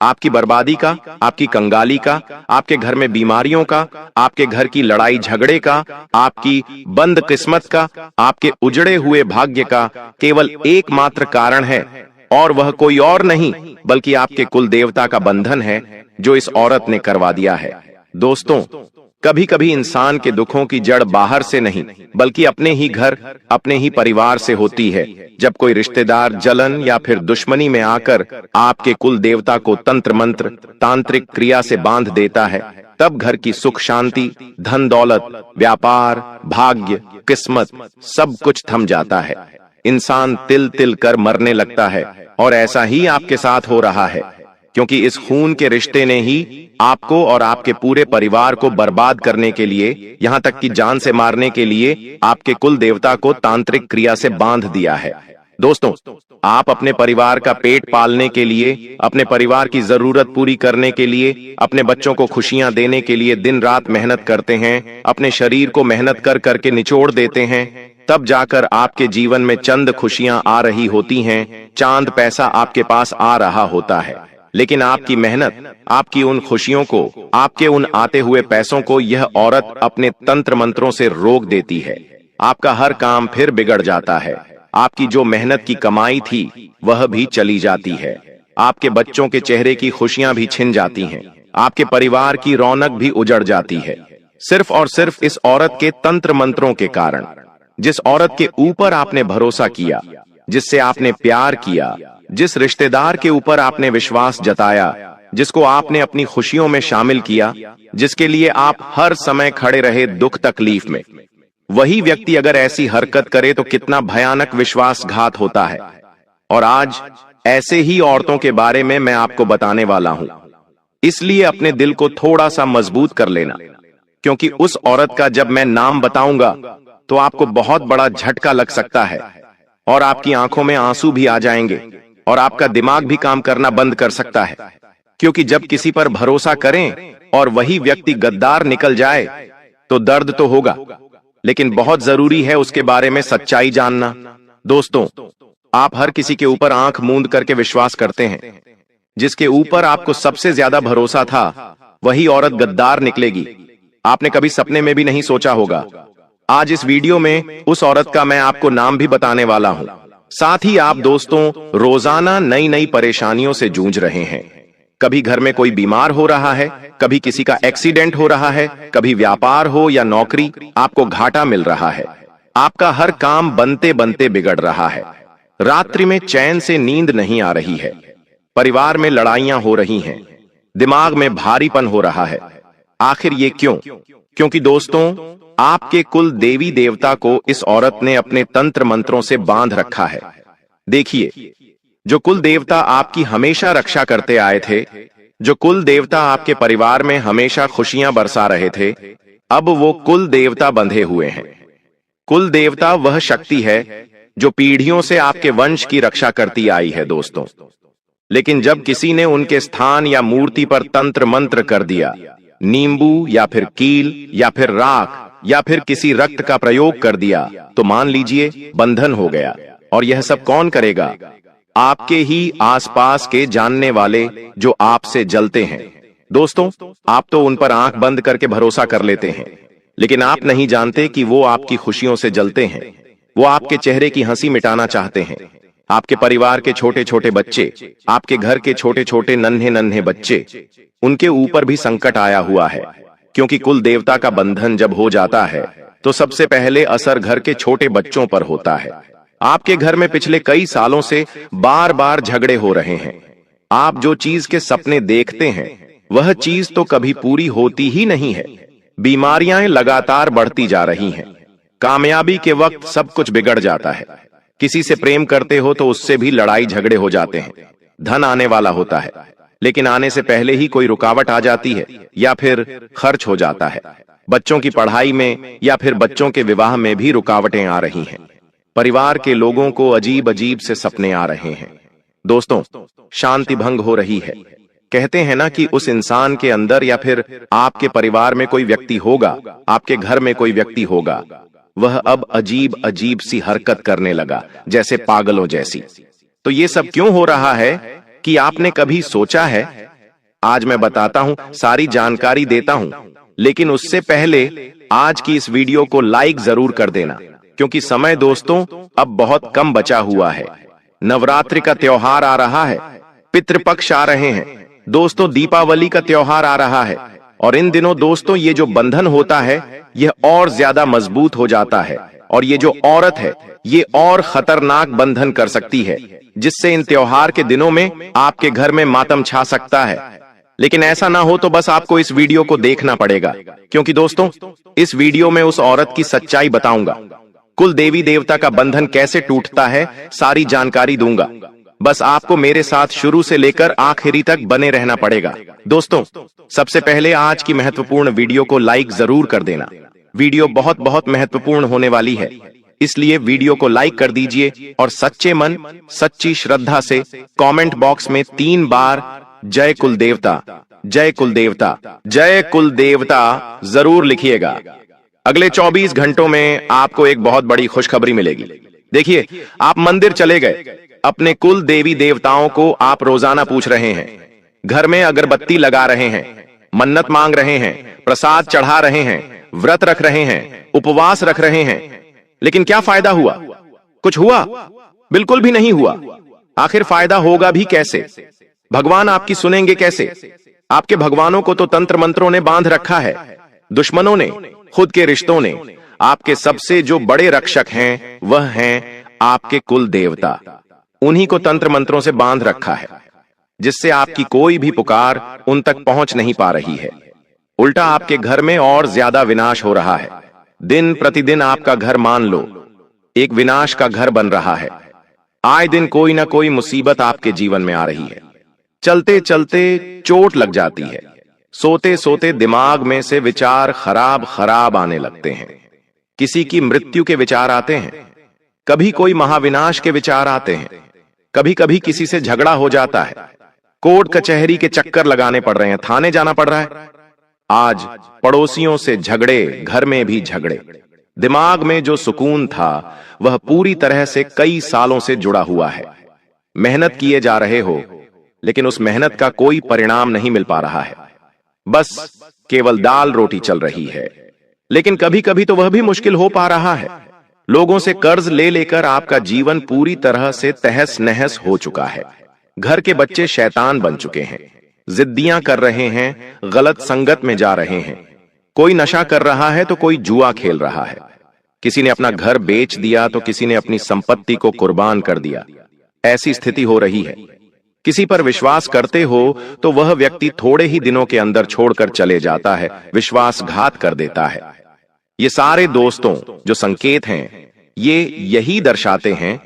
S1: आपकी बर्बादी का, आपकी कंगाली का, आपके घर में बीमारियों का, आपके घर की लड़ाई झगड़े का, आपकी बंद किस्मत का, आपके उजड़े हुए भाग्य का केवल एकमात्र कारण है, और वह कोई और नहीं बल्कि आपके कुल देवता का बंधन है, जो इस औरत ने करवा दिया है। दोस्तों, कभी कभी इंसान के दुखों की जड़ बाहर से नहीं बल्कि अपने ही घर, अपने ही परिवार से होती है। जब कोई रिश्तेदार जलन या फिर दुश्मनी में आकर आपके कुल देवता को तंत्र मंत्र तांत्रिक क्रिया से बांध देता है, तब घर की सुख शांति, धन दौलत, व्यापार, भाग्य, किस्मत सब कुछ थम जाता है। इंसान तिल तिल कर मरने लगता है। और ऐसा ही आपके साथ हो रहा है, क्योंकि इस खून के रिश्ते ने ही आपको और आपके पूरे परिवार को बर्बाद करने के लिए, यहां तक कि जान से मारने के लिए आपके कुल देवता को तांत्रिक क्रिया से बांध दिया है। दोस्तों, आप अपने परिवार का पेट पालने के लिए, अपने परिवार की जरूरत पूरी करने के लिए, अपने बच्चों को खुशियां देने के लिए दिन रात मेहनत करते हैं, अपने शरीर को मेहनत कर करके निचोड़ देते हैं, तब जाकर आपके जीवन में चंद खुशियां आ रही होती हैं, चांद पैसा आपके पास आ रहा होता है। लेकिन आपकी मेहनत, आपकी उन खुशियों को, आपके उन आते हुए पैसों को यह औरत अपने तंत्र मंत्रों से रोक देती है। आपका हर काम फिर बिगड़ जाता है। आपकी जो मेहनत की कमाई थी वह भी चली जाती है। आपके बच्चों के चेहरे की खुशियां भी छिन जाती हैं। आपके परिवार की रौनक भी उजड़ जाती है, सिर्फ और सिर्फ इस औरत के तंत्र मंत्रों के कारण। जिस औरत के ऊपर आपने भरोसा किया, जिससे आपने प्यार किया, जिस रिश्तेदार के ऊपर आपने विश्वास जताया, जिसको आपने अपनी खुशियों में शामिल किया, जिसके लिए आप हर समय खड़े रहे दुख तकलीफ में, वही व्यक्ति अगर ऐसी हरकत करे तो कितना भयानक विश्वासघात होता है। और आज ऐसे ही औरतों के बारे में मैं आपको बताने वाला हूं। इसलिए अपने दिल को थोड़ा सा मजबूत कर लेना, क्योंकि उस औरत का जब मैं नाम बताऊंगा तो आपको बहुत बड़ा झटका लग सकता है और आपकी आंखों में आंसू भी आ जाएंगे और आपका दिमाग भी काम करना बंद कर सकता है। क्योंकि जब किसी पर भरोसा करें और वही व्यक्ति गद्दार निकल जाए तो दर्द तो होगा, लेकिन बहुत जरूरी है उसके बारे में सच्चाई जानना। दोस्तों, आप हर किसी के ऊपर आंख मूंद करके विश्वास करते हैं। जिसके ऊपर आपको सबसे ज्यादा भरोसा था वही औरत गद्दार निकलेगी, आपने कभी सपने में भी नहीं सोचा होगा। आज इस वीडियो में उस औरत का मैं आपको नाम भी बताने वाला हूं। साथ ही आप दोस्तों रोजाना नई नई परेशानियों से जूझ रहे हैं। कभी घर में कोई बीमार हो रहा है, कभी किसी का एक्सीडेंट हो रहा है, कभी व्यापार हो या नौकरी, आपको घाटा मिल रहा है। आपका हर काम बनते बनते बिगड़ रहा है। रात्रि में चैन से नींद नहीं आ रही है। परिवार में लड़ाइयां हो रही हैं। दिमाग में भारीपन हो रहा है। आखिर ये क्यों? क्योंकि दोस्तों, आपके कुल देवी देवता को इस औरत ने अपने तंत्र मंत्रों से बांध रखा है। देखिए, जो कुल देवता आपकी हमेशा रक्षा करते आए थे, जो कुल देवता आपके परिवार में हमेशा खुशियां बरसा रहे थे, अब वो कुल देवता बंधे हुए हैं। कुल देवता वह शक्ति है जो पीढ़ियों से आपके वंश की रक्षा करती आई है दोस्तों। लेकिन जब किसी ने उनके स्थान या मूर्ति पर तंत्र मंत्र कर दिया, नींबू या फिर कील या फिर राख या फिर किसी रक्त का प्रयोग कर दिया, तो मान लीजिए बंधन हो गया। और यह सब कौन करेगा? आपके ही आसपास के जानने वाले जो आपसे जलते हैं। दोस्तों, आप तो उन पर आंख बंद करके भरोसा कर लेते हैं, लेकिन आप नहीं जानते कि वो आपकी खुशियों से जलते हैं। वो आपके चेहरे की हंसी मिटाना चाहते हैं। आपके परिवार के छोटे छोटे बच्चे, आपके घर के छोटे छोटे नन्हे नन्हे बच्चे, उनके ऊपर भी संकट आया हुआ है। क्योंकि कुल देवता का बंधन जब हो जाता है तो सबसे पहले असर घर के छोटे बच्चों पर होता है। आपके घर में पिछले कई सालों से बार बार झगड़े हो रहे हैं। आप जो चीज के सपने देखते हैं वह चीज तो कभी पूरी होती ही नहीं है। बीमारियां लगातार बढ़ती जा रही हैं। कामयाबी के वक्त सब कुछ बिगड़ जाता है। किसी से प्रेम करते हो तो उससे भी लड़ाई झगड़े हो जाते हैं। धन आने वाला होता है, लेकिन आने से पहले ही कोई रुकावट आ जाती है या फिर खर्च हो जाता है। बच्चों की पढ़ाई में या फिर बच्चों के विवाह में भी रुकावटें आ रही हैं। परिवार के लोगों को अजीब अजीब से सपने आ रहे हैं। दोस्तों, शांति भंग हो रही है। कहते हैं ना कि उस इंसान के अंदर या फिर आपके परिवार में कोई व्यक्ति होगा, आपके घर में कोई व्यक्ति होगा, वह अब अजीब अजीब सी हरकत करने लगा, जैसे पागलों जैसी। तो ये सब क्यों हो रहा है कि आपने कभी सोचा है? आज मैं बताता हूं, सारी जानकारी देता हूं, लेकिन उससे पहले आज की इस वीडियो को लाइक जरूर कर देना, क्योंकि समय दोस्तों अब बहुत कम बचा हुआ है। नवरात्रि का त्योहार आ रहा है, पितृपक्ष आ रहे हैं दोस्तों, दीपावली का त्योहार आ रहा है। और इन दिनों दोस्तों ये जो बंधन होता है यह और ज्यादा मजबूत हो जाता है, और ये जो औरत है ये और खतरनाक बंधन कर सकती है, जिससे इन त्योहार के दिनों में आपके घर में मातम छा सकता है। लेकिन ऐसा ना हो तो बस आपको इस वीडियो को देखना पड़ेगा, क्योंकि दोस्तों इस वीडियो में उस औरत की सच्चाई बताऊंगा। कुल देवी देवता का बंधन कैसे टूटता है सारी जानकारी दूंगा। बस आपको मेरे साथ शुरू से लेकर आखिरी तक बने रहना पड़ेगा। दोस्तों सबसे पहले आज की महत्वपूर्ण वीडियो को लाइक जरूर कर देना। वीडियो बहुत बहुत महत्वपूर्ण होने वाली है, इसलिए वीडियो को लाइक कर दीजिए और सच्चे मन सच्ची श्रद्धा से कमेंट बॉक्स में 3 बार जय कुल देवता, जय कुल देवता, जय कुल देवता जरूर लिखिएगा। अगले 24 घंटों में आपको एक बहुत बड़ी खुशखबरी मिलेगी। देखिए, आप मंदिर चले गए, अपने कुल देवी देवताओं को आप रोजाना पूछ रहे हैं, घर में अगरबत्ती लगा रहे हैं, मन्नत मांग रहे हैं, प्रसाद चढ़ा रहे हैं, व्रत रख रहे हैं, उपवास रख रहे हैं, लेकिन क्या फायदा हुआ? कुछ हुआ? बिल्कुल भी नहीं हुआ। आखिर फायदा होगा भी कैसे? भगवान आपकी सुनेंगे कैसे? आपके भगवानों को तो तंत्र मंत्रों ने बांध रखा है। दुश्मनों ने, खुद के रिश्तों ने, आपके सबसे जो बड़े रक्षक हैं वह हैं आपके कुल देवता। उन्हीं को तंत्र मंत्रों से बांध रखा है, जिससे आपकी कोई भी पुकार उन तक पहुंच नहीं पा रही है। उल्टा आपके घर में और ज्यादा विनाश हो रहा है। दिन प्रतिदिन आपका घर मान लो एक विनाश का घर बन रहा है। आए दिन कोई ना कोई मुसीबत आपके जीवन में आ रही है। चलते चलते चोट लग जाती है, सोते सोते दिमाग में से विचार खराब खराब आने लगते हैं। किसी की मृत्यु के विचार आते हैं, कभी कोई महाविनाश के विचार आते हैं, कभी कभी किसी से झगड़ा हो जाता है, कोर्ट कचहरी के चक्कर लगाने पड़ रहे हैं, थाने जाना पड़ रहा है। आज पड़ोसियों से झगड़े, घर में भी झगड़े। दिमाग में जो सुकून था वह पूरी तरह से कई सालों से जुड़ा हुआ है। मेहनत किए जा रहे हो, लेकिन उस मेहनत का कोई परिणाम नहीं मिल पा रहा है, बस केवल दाल रोटी चल रही है। लेकिन कभी कभी तो वह भी मुश्किल हो पा रहा है। लोगों से कर्ज ले लेकर आपका जीवन पूरी तरह से तहस नहस हो चुका है। घर के बच्चे शैतान बन चुके हैं, जिद्दियां कर रहे हैं, गलत संगत में जा रहे हैं। कोई नशा कर रहा है तो कोई जुआ खेल रहा है। किसी ने अपना घर बेच दिया तो किसी ने अपनी संपत्ति को कुर्बान कर दिया। ऐसी स्थिति हो रही है। किसी पर विश्वास करते हो तो वह व्यक्ति थोड़े ही दिनों के अंदर छोड़कर चले जाता है, विश्वासघात कर देता है। ये सारे दोस्तों जो संकेत हैं, ये यही दर्शाते हैं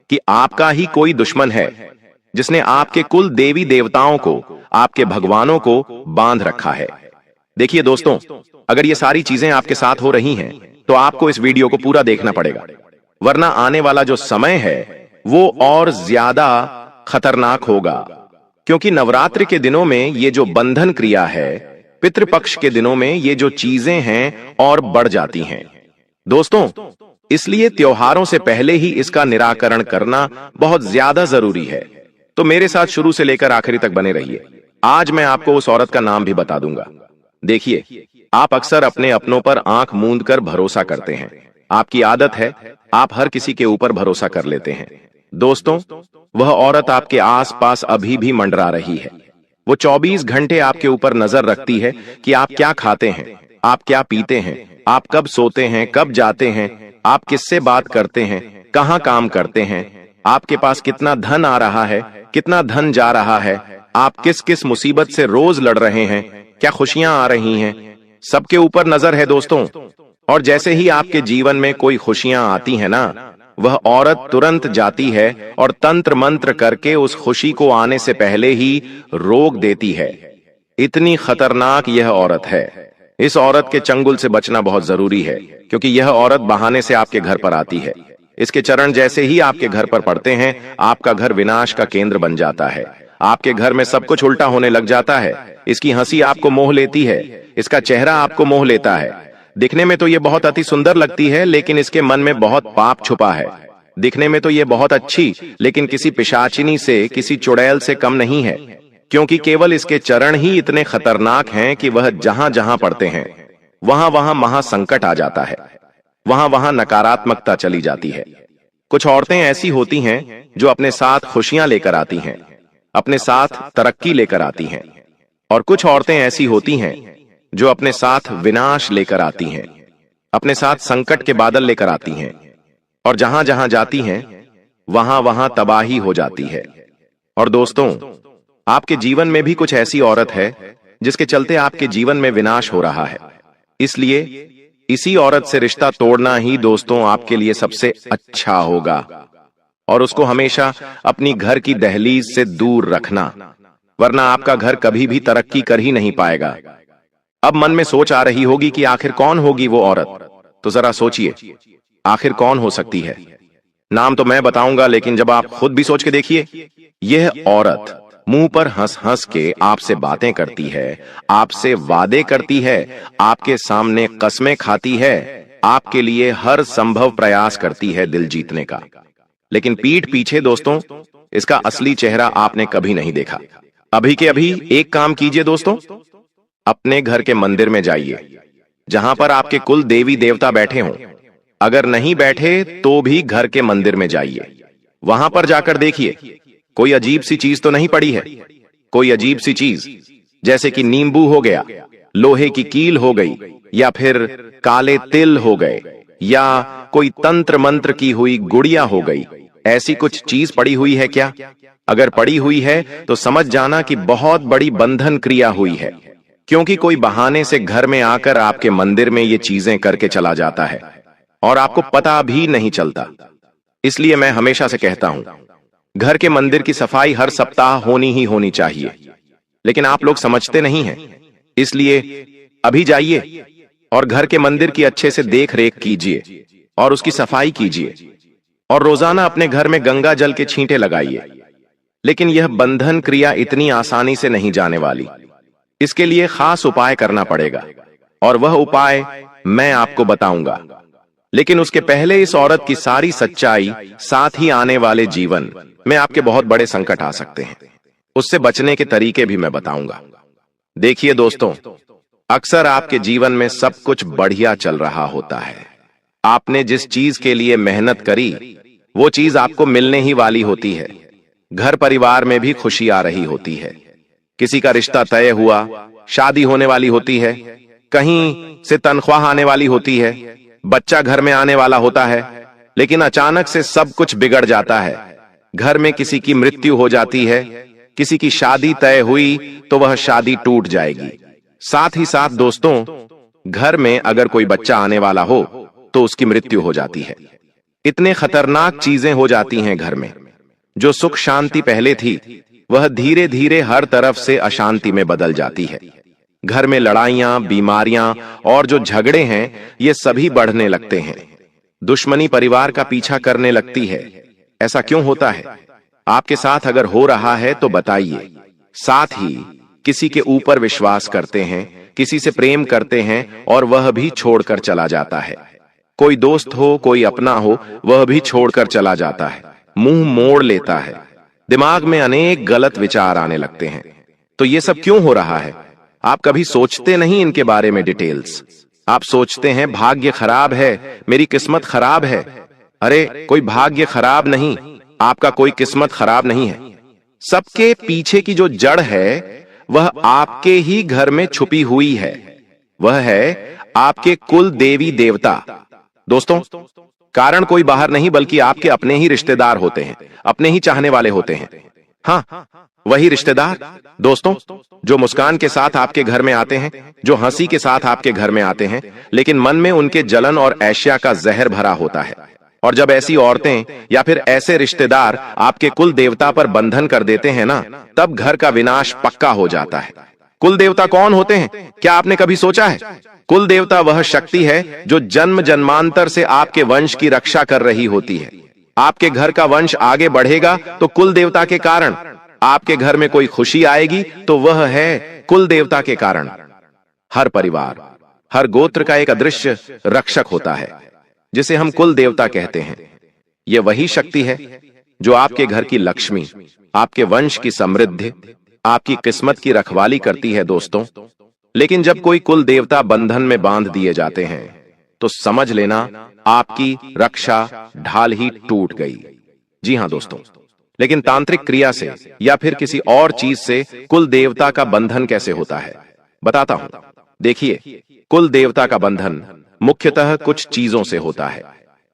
S1: कि आपका ही कोई दुश्मन है, जिसने आपके कुल देवी देवताओं को, आपके भगवानों को बांध रखा है। देखिए दोस्तों, अगर ये सारी चीजें आपके साथ हो रही हैं, तो आपको इस वीडियो को पूरा देखना पड़ेगा, वरना आने वाला जो समय है वो और ज्यादा खतरनाक होगा। क्योंकि नवरात्रि के दिनों में ये जो बंधन क्रिया है, पितृपक्ष के दिनों में ये जो चीजें हैं और बढ़ जाती हैं। दोस्तों, इसलिए त्योहारों से पहले ही इसका निराकरण करना बहुत ज्यादा जरूरी है। तो मेरे साथ शुरू से लेकर आखिरी तक बने रहिए। आज मैं आपको उस औरत का नाम भी बता दूंगा। देखिए, आप अक्सर अपने अपनों पर आंख मूंद कर भरोसा करते हैं। आपकी आदत है, आप हर किसी के ऊपर भरोसा कर लेते हैं। दोस्तों, वह औरत आपके आसपास अभी भी मंडरा रही है। वो 24 घंटे आपके ऊपर नजर रखती है कि आप क्या खाते हैं, आप क्या पीते हैं, आप कब सोते हैं, कब जाते हैं, आप किससे बात करते हैं, कहां काम करते हैं, आपके पास कितना धन आ रहा है, कितना धन जा रहा है, आप किस किस मुसीबत से रोज लड़ रहे हैं, क्या खुशियां आ रही हैं, सबके ऊपर नजर है दोस्तों। और जैसे ही आपके जीवन में कोई खुशियां आती हैं ना, वह औरत तुरंत जाती है और तंत्र मंत्र करके उस खुशी को आने से पहले ही रोक देती है। इतनी खतरनाक यह औरत है। इस औरत के चंगुल से बचना बहुत जरूरी है, क्योंकि यह औरत बहाने से आपके घर पर आती है। इसके चरण जैसे ही आपके घर पर पड़ते हैं, आपका घर विनाश का केंद्र बन जाता है। आपके घर में सब कुछ उल्टा होने लग जाता है। इसकी हंसी आपको मोह लेती है, इसका चेहरा आपको मोह लेता है। दिखने में तो ये बहुत अति सुंदर लगती है, लेकिन इसके मन में बहुत पाप छुपा है। दिखने में तो ये बहुत अच्छी, लेकिन किसी पिशाचिनी से, किसी चुड़ैल से कम नहीं है, क्योंकि केवल इसके चरण ही इतने खतरनाक हैं कि वह जहां जहां पड़ते हैं वहां वहां महासंकट आ जाता है, वहां वहां नकारात्मकता चली जाती है। कुछ औरतें ऐसी होती हैं जो अपने साथ खुशियां लेकर आती हैं, अपने साथ तरक्की लेकर आती हैं, और कुछ औरतें ऐसी होती हैं जो अपने साथ विनाश लेकर आती हैं, अपने साथ संकट के बादल लेकर आती हैं, और जहां जहां जाती हैं वहां वहां तबाही हो जाती है। और दोस्तों, आपके जीवन में भी कुछ ऐसी औरत है जिसके चलते आपके जीवन में विनाश हो रहा है। इसलिए इसी औरत से रिश्ता तोड़ना ही दोस्तों आपके लिए सबसे अच्छा होगा, और उसको हमेशा अपनी घर की दहलीज से दूर रखना, वरना आपका घर कभी भी तरक्की कर ही नहीं पाएगा। अब मन में सोच आ रही होगी कि आखिर कौन होगी वो औरत, तो जरा सोचिए, आखिर कौन हो सकती है। नाम तो मैं बताऊंगा, लेकिन जब आप खुद भी सोच के देखिए। यह औरत मुंह पर हंस हंस के आपसे बातें करती है, आपसे वादे करती है, आपके सामने कस्में खाती है, आपके लिए हर संभव प्रयास करती है दिल जीतने का, लेकिन पीठ पीछे दोस्तों इसका असली चेहरा आपने कभी नहीं देखा। अभी के अभी एक काम कीजिए दोस्तों, अपने घर के मंदिर में जाइए, जहां पर आपके कुल देवी देवता बैठे हों। अगर नहीं बैठे तो भी घर के मंदिर में जाइए, वहां पर जाकर देखिए कोई अजीब सी चीज तो नहीं पड़ी है। कोई अजीब सी चीज जैसे कि नींबू हो गया, लोहे की कील हो गई, या फिर काले तिल हो गए, या कोई तंत्र मंत्र की हुई गुड़िया हो गई। ऐसी कुछ चीज पड़ी हुई है क्या? अगर पड़ी हुई है तो समझ जाना कि बहुत बड़ी बंधन क्रिया हुई है, क्योंकि कोई बहाने से घर में आकर आपके मंदिर में ये चीजें करके चला जाता है और आपको पता भी नहीं चलता। इसलिए मैं हमेशा से कहता हूं, घर के मंदिर की सफाई हर सप्ताह होनी ही होनी चाहिए, लेकिन आप लोग समझते नहीं हैं। इसलिए अभी जाइए और घर के मंदिर की अच्छे से देख रेख कीजिए और उसकी सफाई कीजिए, और रोजाना अपने घर में गंगा जल के छींटे लगाइए। लेकिन यह बंधन क्रिया इतनी आसानी से नहीं जाने वाली, इसके लिए खास उपाय करना पड़ेगा, और वह उपाय मैं आपको बताऊंगा। लेकिन उसके पहले इस औरत की सारी सच्चाई, साथ ही आने वाले जीवन में आपके बहुत बड़े संकट आ सकते हैं, उससे बचने के तरीके भी मैं बताऊंगा। देखिए दोस्तों, अक्सर आपके जीवन में सब कुछ बढ़िया चल रहा होता है। आपने जिस चीज के लिए मेहनत करी वो चीज आपको मिलने ही वाली होती है। घर परिवार में भी खुशी आ रही होती है, किसी का रिश्ता तय हुआ, शादी होने वाली होती है, कहीं से तनख्वाह आने वाली होती है, बच्चा घर में आने वाला होता है। लेकिन अचानक से सब कुछ बिगड़ जाता है। घर में किसी की मृत्यु हो जाती है, किसी की शादी तय हुई तो वह शादी टूट जाएगी। साथ ही साथ दोस्तों, घर में अगर कोई बच्चा आने वाला हो तो उसकी मृत्यु हो जाती है। इतने खतरनाक चीजें हो जाती हैं घर में। जो सुख शांति पहले थी वह धीरे धीरे हर तरफ से अशांति में बदल जाती है। घर में लड़ाइयां, बीमारियां और जो झगड़े हैं ये सभी बढ़ने लगते हैं। दुश्मनी परिवार का पीछा करने लगती है। ऐसा क्यों होता है? आपके साथ अगर हो रहा है तो बताइए। साथ ही किसी के ऊपर विश्वास करते हैं, किसी से प्रेम करते हैं और वह भी छोड़कर चला जाता है। कोई दोस्त हो, कोई अपना हो, वह भी छोड़कर चला जाता है, मुंह मोड़ लेता है, दिमाग में अनेक गलत विचार आने लगते हैं। तो ये सब क्यों हो रहा है? आप कभी सोचते नहीं इनके बारे में डिटेल्स। आप सोचते हैं भाग्य खराब है, मेरी किस्मत खराब है। अरे कोई भाग्य खराब नहीं, आपका कोई किस्मत खराब नहीं है। सबके पीछे की जो जड़ है वह आपके ही घर में छुपी हुई है। वह है आपके कुल देवी देवता। दोस्तों, कारण कोई बाहर नहीं बल्कि आपके अपने ही रिश्तेदार होते हैं, अपने ही चाहने वाले होते हैं। हाँ, वही रिश्तेदार दोस्तों जो मुस्कान के साथ आपके घर में आते हैं, जो हंसी के साथ आपके घर में आते हैं, लेकिन मन में उनके जलन और ऐश्या का जहर भरा होता है। और जब ऐसी औरतें या फिर ऐसे रिश्तेदार आपके कुल देवता पर बंधन कर देते हैं ना, तब घर का विनाश पक्का हो जाता है। कुल देवता कौन होते हैं? क्या आपने कभी सोचा है? कुल देवता वह शक्ति है जो जन्म जन्मांतर से आपके वंश की रक्षा कर रही होती है। आपके घर का वंश आगे बढ़ेगा तो कुल देवता के कारण, आपके घर में कोई खुशी आएगी तो वह है कुल देवता के कारण। हर परिवार, हर गोत्र का एक अदृश्य रक्षक होता है जिसे हम कुल देवता कहते हैं। यह वही शक्ति है जो आपके घर की लक्ष्मी, आपके वंश की समृद्धि, आपकी किस्मत की रखवाली करती है दोस्तों। लेकिन जब कोई कुल देवता बंधन में बांध दिए जाते हैं तो समझ लेना आपकी रक्षा ढाल ही टूट गई। जी हां दोस्तों, लेकिन तांत्रिक क्रिया से या फिर किसी और चीज से कुल देवता का बंधन कैसे होता है बताता हूं। देखिए, कुल देवता का बंधन मुख्यतः कुछ चीजों से होता है,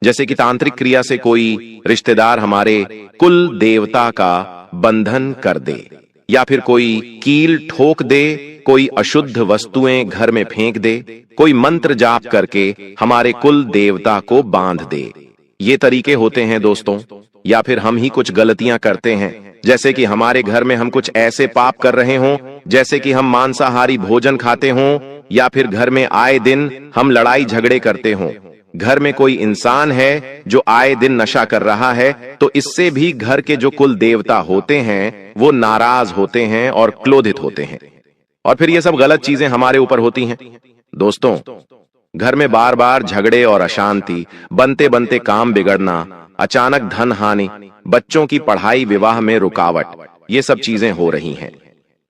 S1: जैसे कि तांत्रिक क्रिया से कोई रिश्तेदार हमारे कुल देवता का बंधन कर दे, या फिर कोई कील ठोक दे, कोई अशुद्ध वस्तुएं घर में फेंक दे, कोई मंत्र जाप करके हमारे कुल देवता को बांध दे। ये तरीके होते हैं दोस्तों। या फिर हम ही कुछ गलतियां करते हैं, जैसे कि हमारे घर में हम कुछ ऐसे पाप कर रहे हों, जैसे कि हम मांसाहारी भोजन खाते हों, या फिर घर में आए दिन हम लड़ाई झगड़े करते हों। घर में कोई इंसान है जो आए दिन नशा कर रहा है, तो इससे भी घर के जो कुल देवता होते हैं वो नाराज होते हैं और क्रोधित होते हैं, और फिर ये सब गलत चीजें हमारे ऊपर होती हैं। दोस्तों, घर में बार बार झगड़े और अशांति, बनते बनते काम बिगड़ना, अचानक धन हानि, बच्चों की पढ़ाई विवाह में रुकावट, ये सब चीजें हो रही हैं।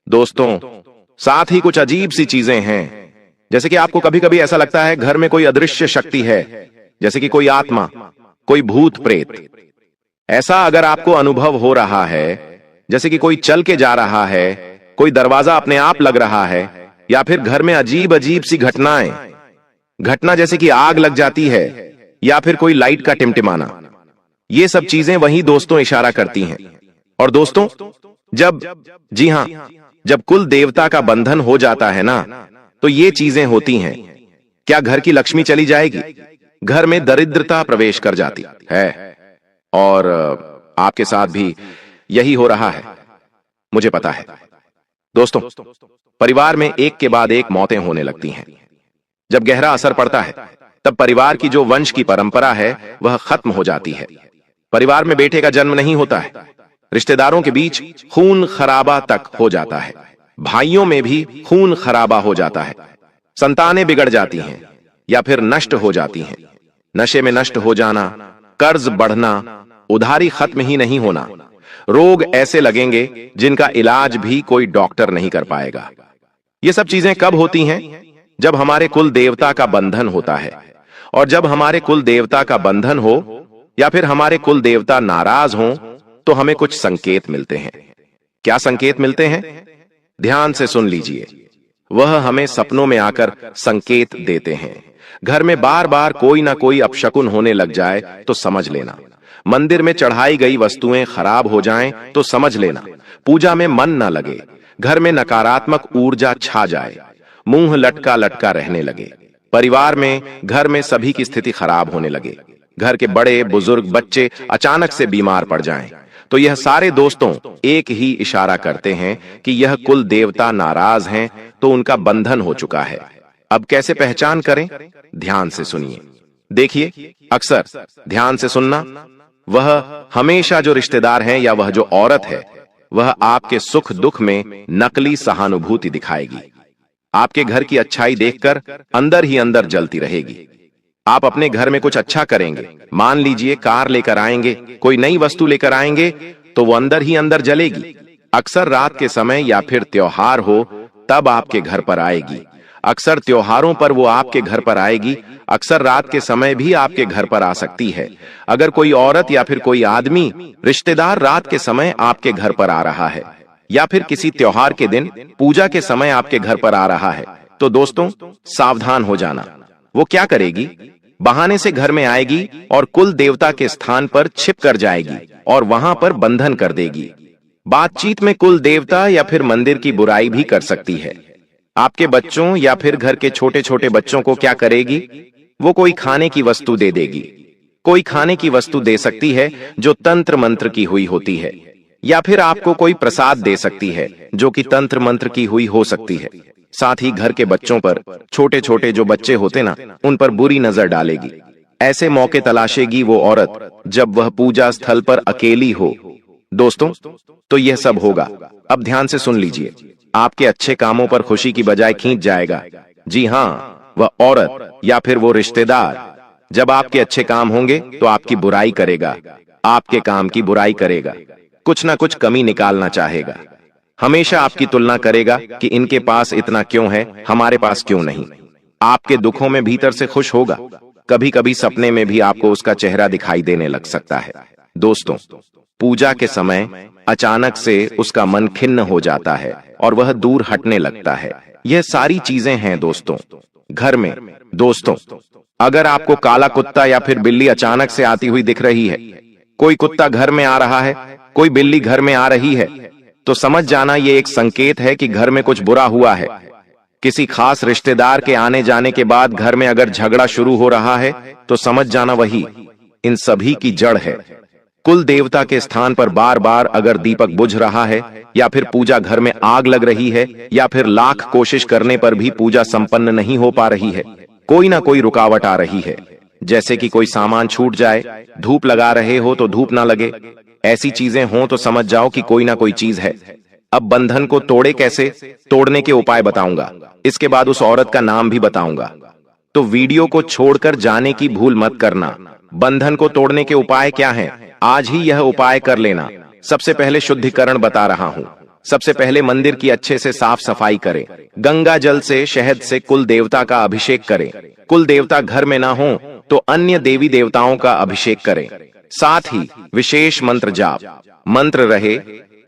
S1: दोस्तों, साथ ही कुछ अजीब सी चीजें हैं, जैसे कि आपको कभी कभी ऐसा लगता है घर में कोई अदृश्य शक्ति है, जैसे कि कोई आत्मा, कोई भूत प्रेत। ऐसा अगर आपको अनुभव हो रहा है, जैसे कि कोई चल के जा रहा है, कोई दरवाजा अपने आप लग रहा है, या फिर घर में अजीब अजीब सी घटना जैसे कि आग लग जाती है, या फिर कोई लाइट का टिमटिमाना, ये सब चीजें वही दोस्तों इशारा करती हैं। और दोस्तों, जी हां, जब कुल देवता का बंधन हो जाता है ना, तो ये चीजें होती हैं। क्या घर की लक्ष्मी चली जाएगी, घर में दरिद्रता प्रवेश कर जाती है, और आपके साथ भी यही हो रहा है, मुझे पता है। दोस्तों, परिवार में एक के बाद एक मौतें होने लगती हैं। जब गहरा असर पड़ता है, तब परिवार की जो वंश की परंपरा है वह खत्म हो जाती है। परिवार में बेटे का जन्म नहीं होता है, रिश्तेदारों के बीच खून खराबा तक हो जाता है, भाइयों में भी खून खराबा हो जाता है, संतानें बिगड़ जाती हैं या फिर नष्ट हो जाती हैं। नशे में नष्ट हो जाना, कर्ज बढ़ना, उधारी खत्म ही नहीं होना, रोग ऐसे लगेंगे जिनका इलाज भी कोई डॉक्टर नहीं कर पाएगा। ये सब चीजें कब होती हैं? जब हमारे कुल देवता का बंधन होता है। और जब हमारे कुल देवता का बंधन हो या फिर हमारे कुल देवता नाराज हों, तो हमें कुछ संकेत मिलते हैं। क्या संकेत मिलते हैं? ध्यान से सुन लीजिए। वह हमें सपनों में आकर संकेत देते हैं। घर में बार बार कोई ना कोई अपशकुन होने लग जाए तो समझ लेना। मंदिर में चढ़ाई गई वस्तुएं खराब हो जाएं तो समझ लेना। पूजा में मन न लगे, घर में नकारात्मक ऊर्जा छा जाए, मुंह लटका लटका रहने लगे, परिवार में, घर में सभी की स्थिति खराब होने लगे, घर के बड़े बुजुर्ग बच्चे अचानक से बीमार पड़ जाएं, तो यह सारे दोस्तों एक ही इशारा करते हैं कि यह कुल देवता नाराज हैं, तो उनका बंधन हो चुका है। अब कैसे पहचान करें? ध्यान से सुनिए। देखिए, अक्सर ध्यान से सुनना, वह हमेशा जो रिश्तेदार हैं या वह जो औरत है, वह आपके सुख दुख में नकली सहानुभूति दिखाएगी। आपके घर की अच्छाई देखकर अंदर ही अंदर जलती रहेगी। आप अपने घर में कुछ अच्छा करेंगे, मान लीजिए कार लेकर आएंगे, कोई नई वस्तु लेकर आएंगे, तो वो अंदर ही अंदर जलेगी। अक्सर रात के समय या फिर त्योहार हो तब आपके घर पर आएगी। अक्सर त्योहारों पर वो आपके घर पर आएगी, अक्सर रात के समय भी आपके घर पर आ सकती है। अगर कोई औरत या फिर कोई आदमी, रिश्तेदार रात के समय आपके घर पर आ रहा है, या फिर किसी त्योहार के दिन पूजा के समय आपके घर पर आ रहा है, तो दोस्तों सावधान हो जाना। वो क्या करेगी? बहाने से घर में आएगी और कुल देवता के स्थान पर छिप कर जाएगी और वहां पर बंधन कर देगी। बातचीत में कुल देवता या फिर मंदिर की बुराई भी कर सकती है। आपके बच्चों या फिर घर के छोटे छोटे बच्चों को क्या करेगी? वो कोई खाने की वस्तु दे देगी। कोई खाने की वस्तु दे सकती है जो तंत्र मंत्र की हुई होती है, या फिर आपको कोई प्रसाद दे सकती है जो कि तंत्र मंत्र की हुई हो सकती है। साथ ही घर के बच्चों पर, छोटे छोटे जो बच्चे होते ना, उन पर बुरी नजर डालेगी। ऐसे मौके तलाशेगी वो औरत जब वह पूजा स्थल पर अकेली हो। दोस्तों, तो यह सब होगा। अब ध्यान से सुन लीजिए। आपके अच्छे कामों पर खुशी की बजाय खींच जाएगा। जी हाँ, वह औरत या फिर वो रिश्तेदार जब आपके अच्छे काम होंगे तो आपकी बुराई करेगा, आपके काम की बुराई करेगा, कुछ ना कुछ कमी निकालना चाहेगा। हमेशा आपकी तुलना करेगा कि इनके पास इतना क्यों है, हमारे पास क्यों नहीं। आपके दुखों में भीतर से खुश होगा। कभी कभी सपने में भी आपको उसका चेहरा दिखाई देने लग सकता है। दोस्तों, पूजा के समय अचानक से उसका मन खिन्न हो जाता है और वह दूर हटने लगता है। यह सारी चीजें हैं दोस्तों घर में। दोस्तों, अगर आपको काला कुत्ता या फिर बिल्ली अचानक से आती हुई दिख रही है, कोई कुत्ता घर में आ रहा है, कोई बिल्ली घर में आ रही है, तो समझ जाना ये एक संकेत है कि घर में कुछ बुरा हुआ है। किसी खास रिश्तेदार के आने जाने के बाद घर में अगर झगड़ा शुरू हो रहा है तो समझ जाना वही इन सभी की जड़ है। कुल देवता के स्थान पर बार बार अगर दीपक बुझ रहा है, या फिर पूजा घर में आग लग रही है, या फिर लाख कोशिश करने पर भी पूजा संपन्न नहीं हो पा रही है, कोई ना कोई रुकावट आ रही है, जैसे कि कोई सामान छूट जाए, धूप लगा रहे हो तो धूप ना लगे, ऐसी चीजें हों तो समझ जाओ कि कोई ना कोई चीज है। अब बंधन को तोड़े कैसे, तोड़ने के उपाय बताऊंगा। इसके बाद उस औरत का नाम भी बताऊंगा। तो वीडियो को छोड़कर जाने की भूल मत करना। बंधन को तोड़ने के उपाय क्या हैं? आज ही यह उपाय कर लेना। सबसे पहले शुद्धिकरण बता रहा हूं। सबसे पहले मंदिर की अच्छे से साफ सफाई करें। गंगा जल से, शहद से कुल देवता का अभिषेक करें। कुल देवता घर में ना हो तो अन्य देवी देवताओं का अभिषेक करें। साथ ही विशेष मंत्र जाप। मंत्र रहे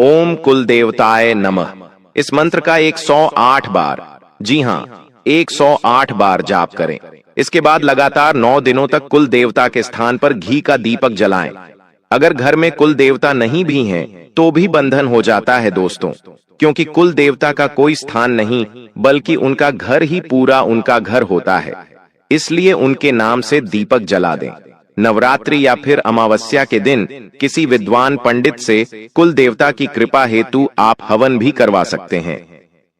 S1: ओम कुल देवताय नमः। इस मंत्र का 108 बार, जी हां 108 बार जाप करें। इसके बाद लगातार 9 दिनों तक कुल देवता के स्थान पर घी का दीपक जलाएं। अगर घर में कुल देवता नहीं भी हैं, तो भी बंधन हो जाता है दोस्तों, क्योंकि कुल देवता का कोई स्थान नहीं बल्कि उनका घर ही पूरा उनका घर होता है। इसलिए उनके नाम से दीपक जला दें। नवरात्रि या फिर अमावस्या के दिन किसी विद्वान पंडित से कुल देवता की कृपा हेतु आप हवन भी करवा सकते हैं।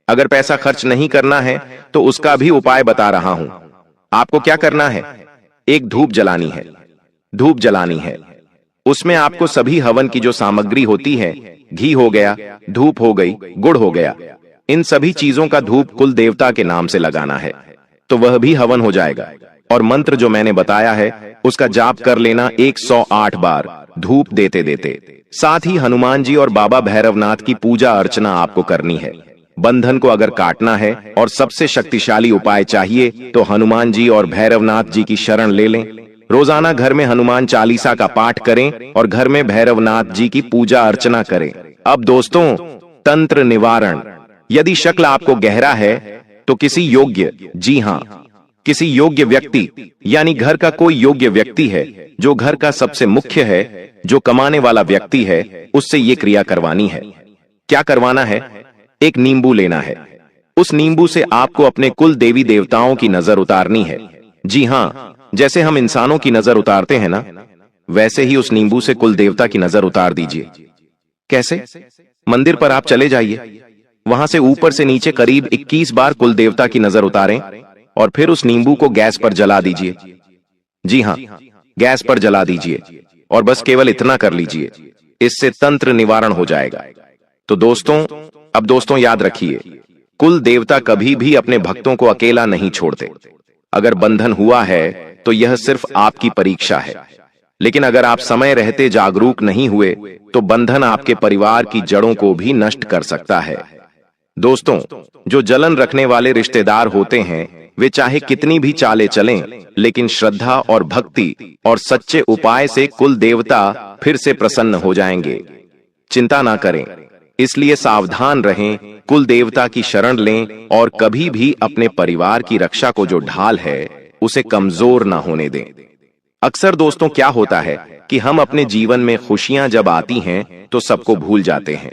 S1: अगर पैसा खर्च नहीं करना है तो उसका भी उपाय बता रहा हूं। आपको क्या करना है? एक धूप जलानी है। धूप जलानी है, उसमें आपको सभी हवन की जो सामग्री होती है, घी हो गया, धूप हो गई, गुड़ हो गया, इन सभी चीजों का धूप कुल देवता के नाम से लगाना है, तो वह भी हवन हो जाएगा। और मंत्र जो मैंने बताया है उसका जाप कर लेना 108 बार धूप देते देते। साथ ही हनुमान जी और बाबा भैरवनाथ की पूजा अर्चना आपको करनी है। बंधन को अगर काटना है और सबसे शक्तिशाली उपाय चाहिए तो हनुमान जी और भैरवनाथ जी की शरण ले लें। रोजाना घर में हनुमान चालीसा का पाठ करें और घर में भैरवनाथ जी की पूजा अर्चना करें। अब दोस्तों, तंत्र निवारण। यदि शक्ल आपको गहरा है तो किसी योग्य, जी हां किसी योग्य व्यक्ति, यानी घर का कोई योग्य व्यक्ति है जो घर का सबसे मुख्य है, जो कमाने वाला व्यक्ति है, उससे ये क्रिया करवानी है। क्या करवाना है? एक नींबू लेना है। उस नींबू से आपको अपने कुल देवी देवताओं की नजर उतारनी है। जी हां, जैसे हम इंसानों की नजर उतारते हैं ना, वैसे ही उस नींबू से कुल देवता की नजर उतार दीजिए। कैसे? मंदिर पर आप चले जाइए, वहां से ऊपर से नीचे करीब 21 बार कुल देवता की नजर उतारें और फिर उस नींबू को गैस पर जला दीजिए। जी हां, गैस पर जला दीजिए और बस केवल इतना कर लीजिए, इससे तंत्र निवारण हो जाएगा। तो दोस्तों, अब दोस्तों याद रखिए, कुल देवता कभी भी अपने भक्तों को अकेला नहीं छोड़ते। अगर बंधन हुआ है तो यह सिर्फ आपकी परीक्षा है, लेकिन अगर आप समय रहते जागरूक नहीं हुए तो बंधन आपके परिवार की जड़ों को भी नष्ट कर सकता है। दोस्तों, जो जलन रखने वाले रिश्तेदार होते हैं वे चाहे कितनी भी चालें चलें, लेकिन श्रद्धा और भक्ति और सच्चे उपाय से कुल देवता फिर से प्रसन्न हो जाएंगे। चिंता ना करें, इसलिए सावधान रहें, कुल देवता की शरण लें और कभी भी अपने परिवार की रक्षा को जो ढाल है उसे कमजोर ना होने दें। अक्सर दोस्तों क्या होता है कि हम अपने जीवन में खुशियां जब आती हैं तो सबको भूल जाते हैं,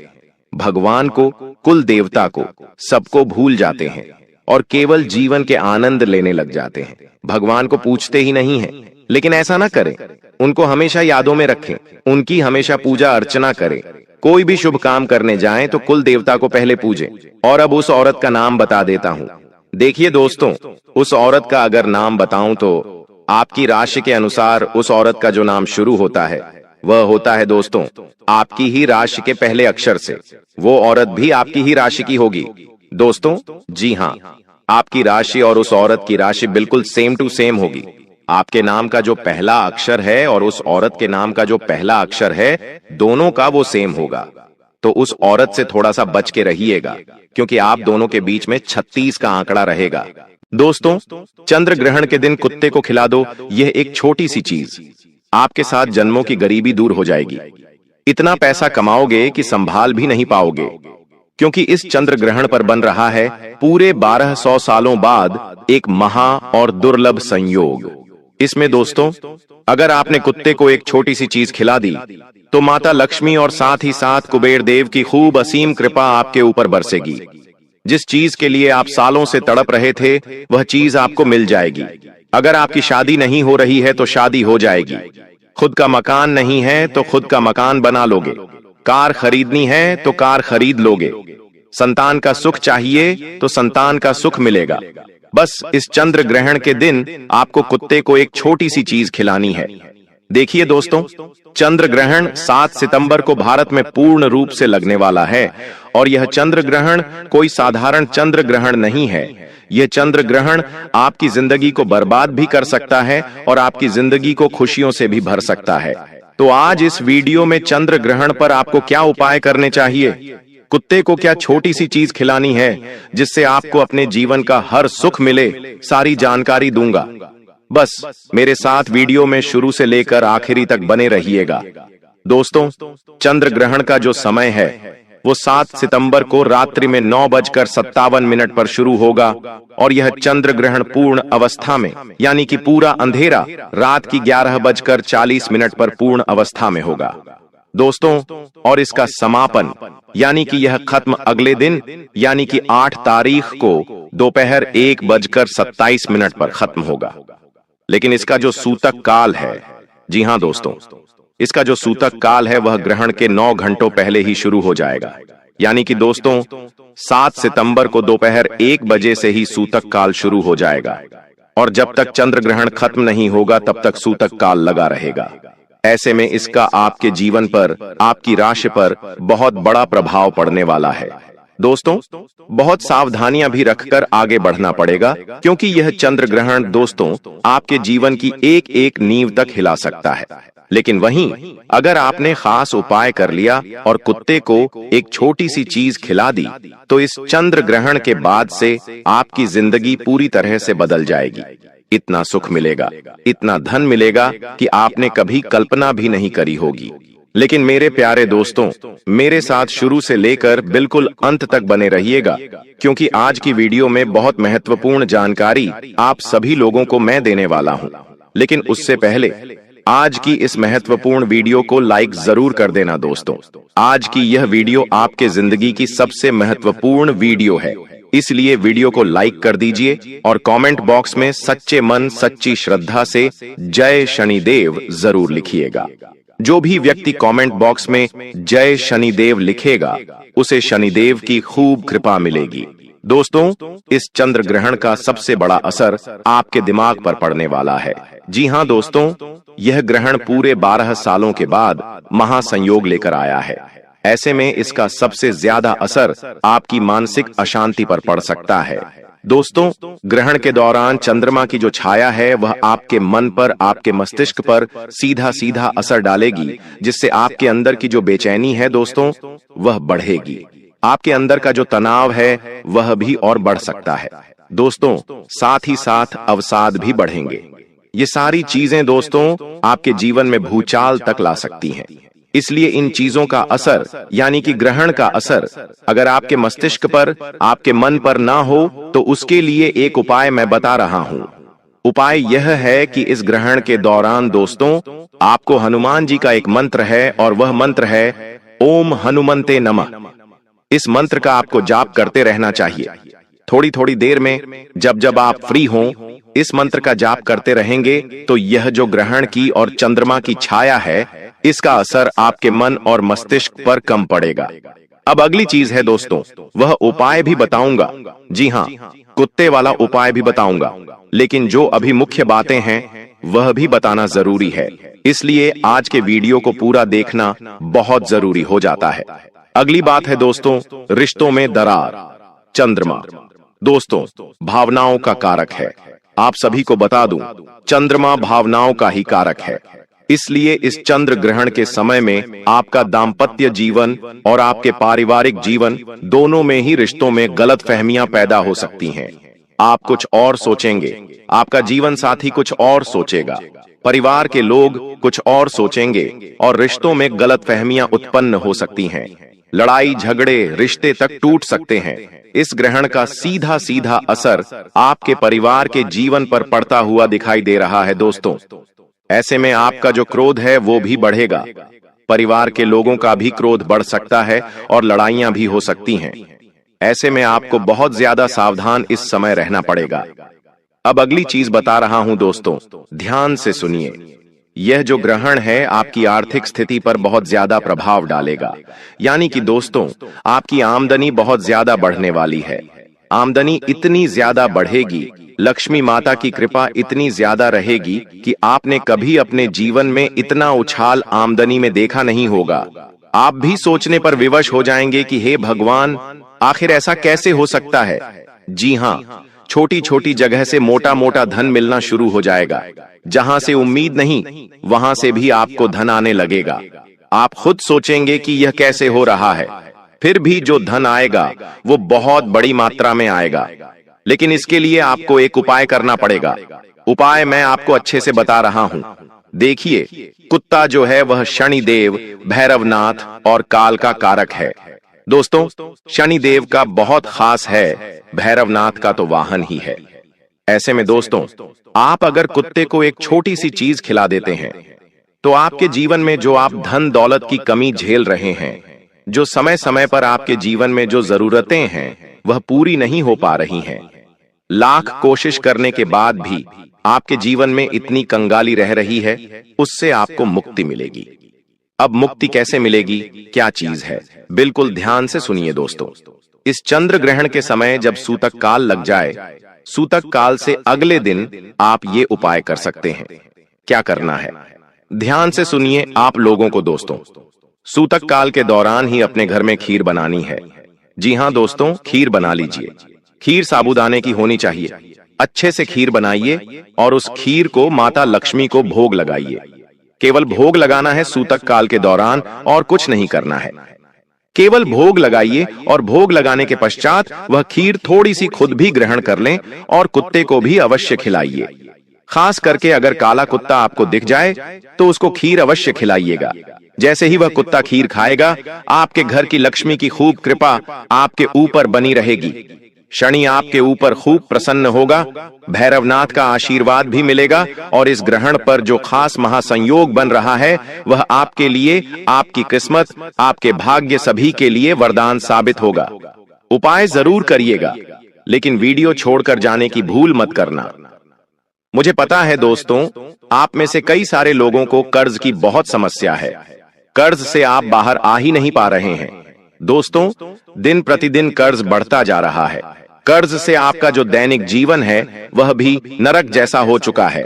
S1: भगवान को, कुल देवता को, सबको भूल जाते हैं और केवल जीवन के आनंद लेने लग जाते हैं। भगवान को पूछते ही नहीं हैं। लेकिन ऐसा ना करें, उनको हमेशा यादों में रखें, उनकी हमेशा पूजा अर्चना करें। कोई भी शुभ काम करने जाएं तो कुल देवता को पहले पूजें। और अब उस औरत का नाम बता देता हूं। देखिए दोस्तों, उस औरत का अगर नाम बताऊं तो आपकी राशि के अनुसार उस औरत का जो नाम शुरू होता है वह होता है दोस्तों आपकी ही राशि के पहले अक्षर से। वो औरत भी आपकी ही राशि की होगी दोस्तों। जी हां, आपकी राशि और उस औरत की राशि बिल्कुल सेम टू सेम होगी। आपके नाम का जो पहला अक्षर है और उस औरत के नाम का जो पहला अक्षर है, दोनों का वो सेम होगा। तो उस औरत से थोड़ा सा बच के रहिएगा, क्योंकि आप दोनों के बीच में 36 का आंकड़ा रहेगा। दोस्तों, चंद्र ग्रहण के दिन कुत्ते को खिला दो, यह एक छोटी सी चीज आपके साथ जन्मों की गरीबी दूर हो जाएगी। इतना पैसा कमाओगे कि संभाल भी नहीं पाओगे, क्योंकि इस चंद्र ग्रहण पर बन रहा है पूरे 1200 सालों बाद एक महा और दुर्लभ संयोग। इसमें दोस्तों, अगर आपने कुत्ते को एक छोटी सी चीज खिला दी तो माता लक्ष्मी और साथ ही साथ कुबेर देव की खूब असीम कृपा आपके ऊपर बरसेगी। जिस चीज के लिए आप सालों से तड़प रहे थे वह चीज आपको मिल जाएगी। अगर आपकी शादी नहीं हो रही है तो शादी हो जाएगी। खुद का मकान नहीं है तो खुद का मकान बना लोगे। कार खरीदनी है तो कार खरीद लोगे। संतान का सुख चाहिए तो संतान का सुख मिलेगा। बस इस चंद्र ग्रहण के दिन आपको कुत्ते को एक छोटी सी चीज खिलानी है। देखिए दोस्तों, चंद्र ग्रहण 7 सितंबर को भारत में पूर्ण रूप से लगने वाला है और यह चंद्र ग्रहण कोई साधारण चंद्र ग्रहण नहीं है। यह चंद्र ग्रहण आपकी जिंदगी को बर्बाद भी कर सकता है और आपकी जिंदगी को खुशियों से भी भर सकता है। तो आज इस वीडियो में चंद्र ग्रहण पर आपको क्या उपाय करने चाहिए, कुत्ते को क्या छोटी सी चीज खिलानी है जिससे आपको अपने जीवन का हर सुख मिले, सारी जानकारी दूंगा। बस मेरे साथ वीडियो में शुरू से लेकर आखिरी तक बने रहिएगा। दोस्तों, चंद्र ग्रहण का जो समय है वो 7 सितंबर को रात्रि में 9:57 पर शुरू होगा और यह चंद्र ग्रहण पूर्ण अवस्था में यानी कि पूरा अंधेरा रात की 11:40 पर पूर्ण अवस्था में होगा दोस्तों। और इसका समापन यानी कि यह खत्म अगले दिन यानी कि 8 तारीख को दोपहर 1:27 पर खत्म होगा। लेकिन इसका जो सूतक काल है, जी हां दोस्तों, इसका जो सूतक काल है वह ग्रहण के 9 घंटों पहले ही शुरू हो जाएगा। यानी कि दोस्तों 7 सितंबर को दोपहर 1 बजे से ही सूतक काल शुरू हो जाएगा और जब तक चंद्र ग्रहण खत्म नहीं होगा तब तक सूतक काल लगा रहेगा। ऐसे में इसका आपके जीवन पर, आपकी राशि पर बहुत बड़ा प्रभाव पड़ने वाला है। दोस्तों, बहुत सावधानियां भी रखकर आगे बढ़ना पड़ेगा क्योंकि यह चंद्र ग्रहण दोस्तों आपके जीवन की एक एक नींव तक हिला सकता है। लेकिन वहीं अगर आपने खास उपाय कर लिया और कुत्ते को एक छोटी सी चीज खिला दी तो इस चंद्र ग्रहण के बाद से आपकी जिंदगी पूरी तरह से बदल जाएगी। इतना सुख मिलेगा, इतना धन मिलेगा कि आपने कभी कल्पना भी नहीं करी होगी। लेकिन मेरे प्यारे दोस्तों, मेरे साथ शुरू से लेकर बिल्कुल अंत तक बने रहिएगा क्योंकि आज की वीडियो में बहुत महत्वपूर्ण जानकारी आप सभी लोगों को मैं देने वाला हूं। लेकिन उससे पहले आज की इस महत्वपूर्ण वीडियो को लाइक जरूर कर देना दोस्तों। आज की यह वीडियो आपके जिंदगी की सबसे महत्वपूर्ण वीडियो है, इसलिए वीडियो को लाइक कर दीजिए और कमेंट बॉक्स में सच्चे मन सच्ची श्रद्धा से जय शनिदेव जरूर लिखिएगा। जो भी व्यक्ति कमेंट बॉक्स में जय शनिदेव लिखेगा उसे शनिदेव की खूब कृपा मिलेगी। दोस्तों, इस चंद्र ग्रहण का सबसे बड़ा असर आपके दिमाग पर पड़ने वाला है। जी हां दोस्तों, यह ग्रहण पूरे 12 सालों के बाद महासंयोग लेकर आया है। ऐसे में इसका सबसे ज्यादा असर आपकी मानसिक अशांति पर पड़ सकता है। दोस्तों, ग्रहण के दौरान चंद्रमा की जो छाया है वह आपके मन पर, आपके मस्तिष्क पर सीधा सीधा असर डालेगी, जिससे आपके अंदर की जो बेचैनी है दोस्तों वह बढ़ेगी। आपके अंदर का जो तनाव है वह भी और बढ़ सकता है दोस्तों। साथ ही साथ अवसाद भी बढ़ेंगे। ये सारी चीजें दोस्तों आपके जीवन में भूचाल तक ला सकती हैं। इसलिए इन चीजों का असर यानी कि ग्रहण का असर अगर आपके मस्तिष्क पर, आपके मन पर ना हो तो उसके लिए एक उपाय मैं बता रहा हूं। उपाय यह है कि इस ग्रहण के दौरान दोस्तों आपको हनुमान जी का एक मंत्र है और वह मंत्र है ओम हनुमंते नमः। इस मंत्र का आपको जाप करते रहना चाहिए। थोड़ी थोड़ी देर में जब जब आप फ्री हों इस मंत्र का जाप करते रहेंगे तो यह जो ग्रहण की और चंद्रमा की छाया है इसका असर आपके मन और मस्तिष्क पर कम पड़ेगा। अब अगली चीज है दोस्तों, वह उपाय भी बताऊंगा। जी हां, कुत्ते वाला उपाय भी बताऊंगा, लेकिन जो अभी मुख्य बातें हैं वह भी बताना जरूरी है। इसलिए आज के वीडियो को पूरा देखना बहुत जरूरी हो जाता है। अगली बात है दोस्तों, रिश्तों में दरार। चंद्रमा दोस्तों भावनाओं का कारक है। आप सभी को बता दूं, चंद्रमा भावनाओं का ही कारक है। इसलिए इस चंद्र ग्रहण के समय में आपका दाम्पत्य जीवन और आपके पारिवारिक जीवन दोनों में ही रिश्तों में गलतफहमियां पैदा हो सकती हैं। आप कुछ और सोचेंगे, आपका जीवन साथी कुछ और सोचेगा, परिवार के लोग कुछ और सोचेंगे और रिश्तों में गलतफहमियां उत्पन्न हो सकती हैं। लड़ाई झगड़े रिश्ते तक टूट सकते हैं। इस ग्रहण का सीधा सीधा असर आपके परिवार के जीवन पर पड़ता हुआ दिखाई दे रहा है दोस्तों। ऐसे में आपका जो क्रोध है वो भी बढ़ेगा, परिवार के लोगों का भी क्रोध बढ़ सकता है और लड़ाइयां भी हो सकती हैं। ऐसे में आपको बहुत ज्यादा सावधान इस समय रहना पड़ेगा। अब अगली चीज बता रहा हूं दोस्तों, ध्यान से सुनिए। यह जो ग्रहण है आपकी आर्थिक स्थिति पर बहुत ज्यादा प्रभाव डालेगा। यानी कि दोस्तों, आपकी आमदनी बहुत ज्यादा बढ़ने वाली है। आमदनी इतनी ज्यादा बढ़ेगी, लक्ष्मी माता की कृपा इतनी ज्यादा रहेगी कि आपने कभी अपने जीवन में इतना उछाल आमदनी में देखा नहीं होगा। आप भी सोचने पर विवश हो जाएंगे कि हे भगवान, आखिर ऐसा कैसे हो सकता है। जी हां, छोटी छोटी जगह से मोटा मोटा धन मिलना शुरू हो जाएगा। जहां से उम्मीद नहीं, वहां से भी आपको धन आने लगेगा। आप खुद सोचेंगे कि यह कैसे हो रहा है। फिर भी जो धन आएगा वो बहुत बड़ी मात्रा में आएगा। लेकिन इसके लिए आपको एक उपाय करना पड़ेगा। उपाय मैं आपको अच्छे से बता रहा हूं। देखिए, कुत्ता जो है वह शनिदेव, भैरवनाथ और काल का कारक है। दोस्तों, शनिदेव का बहुत खास है, भैरवनाथ का तो वाहन ही है। ऐसे में दोस्तों, आप अगर कुत्ते को एक छोटी सी चीज खिला देते हैं तो आपके जीवन में जो आप धन दौलत की कमी झेल रहे हैं, जो समय समय पर आपके जीवन में जो जरूरतें हैं वह पूरी नहीं हो पा रही हैं, लाख कोशिश करने के बाद भी आपके जीवन में इतनी कंगाली रह रही है, उससे आपको मुक्ति मिलेगी। अब मुक्ति कैसे मिलेगी, क्या चीज है, बिल्कुल ध्यान से सुनिए दोस्तों। इस चंद्र ग्रहण के समय जब सूतक काल लग जाए, सूतक काल से अगले दिन आप ये उपाय कर सकते हैं। क्या करना है, ध्यान से सुनिए आप लोगों को दोस्तों। सूतक काल के दौरान ही अपने घर में खीर बनानी है। जी हां दोस्तों, खीर बना लीजिए। खीर साबूदाने की होनी चाहिए। अच्छे से खीर बनाइए और उस खीर को माता लक्ष्मी को भोग लगाइए। केवल भोग लगाना है सूतक काल के दौरान और कुछ नहीं करना है। केवल भोग लगाइए और भोग लगाने के पश्चात वह खीर थोड़ी सी खुद भी ग्रहण कर लें और कुत्ते को भी अवश्य खिलाइए। खास करके अगर काला कुत्ता आपको दिख जाए तो उसको खीर अवश्य खिलाइएगा। जैसे ही वह कुत्ता खीर खाएगा, आपके घर की लक्ष्मी की खूब कृपा आपके ऊपर बनी रहेगी। शनि आपके ऊपर खूब प्रसन्न होगा, भैरवनाथ का आशीर्वाद भी मिलेगा और इस ग्रहण पर जो खास महासंयोग बन रहा है वह आपके लिए, आपकी किस्मत, आपके भाग्य सभी के लिए वरदान साबित होगा। उपाय जरूर करिएगा, लेकिन वीडियो छोड़कर जाने की भूल मत करना। मुझे पता है दोस्तों, आप में से कई सारे लोगों को कर्ज की बहुत समस्या है। कर्ज से आप बाहर आ ही नहीं पा रहे हैं। दोस्तों, दिन प्रतिदिन कर्ज बढ़ता जा रहा है। कर्ज से आपका जो दैनिक जीवन है वह भी नरक जैसा हो चुका है।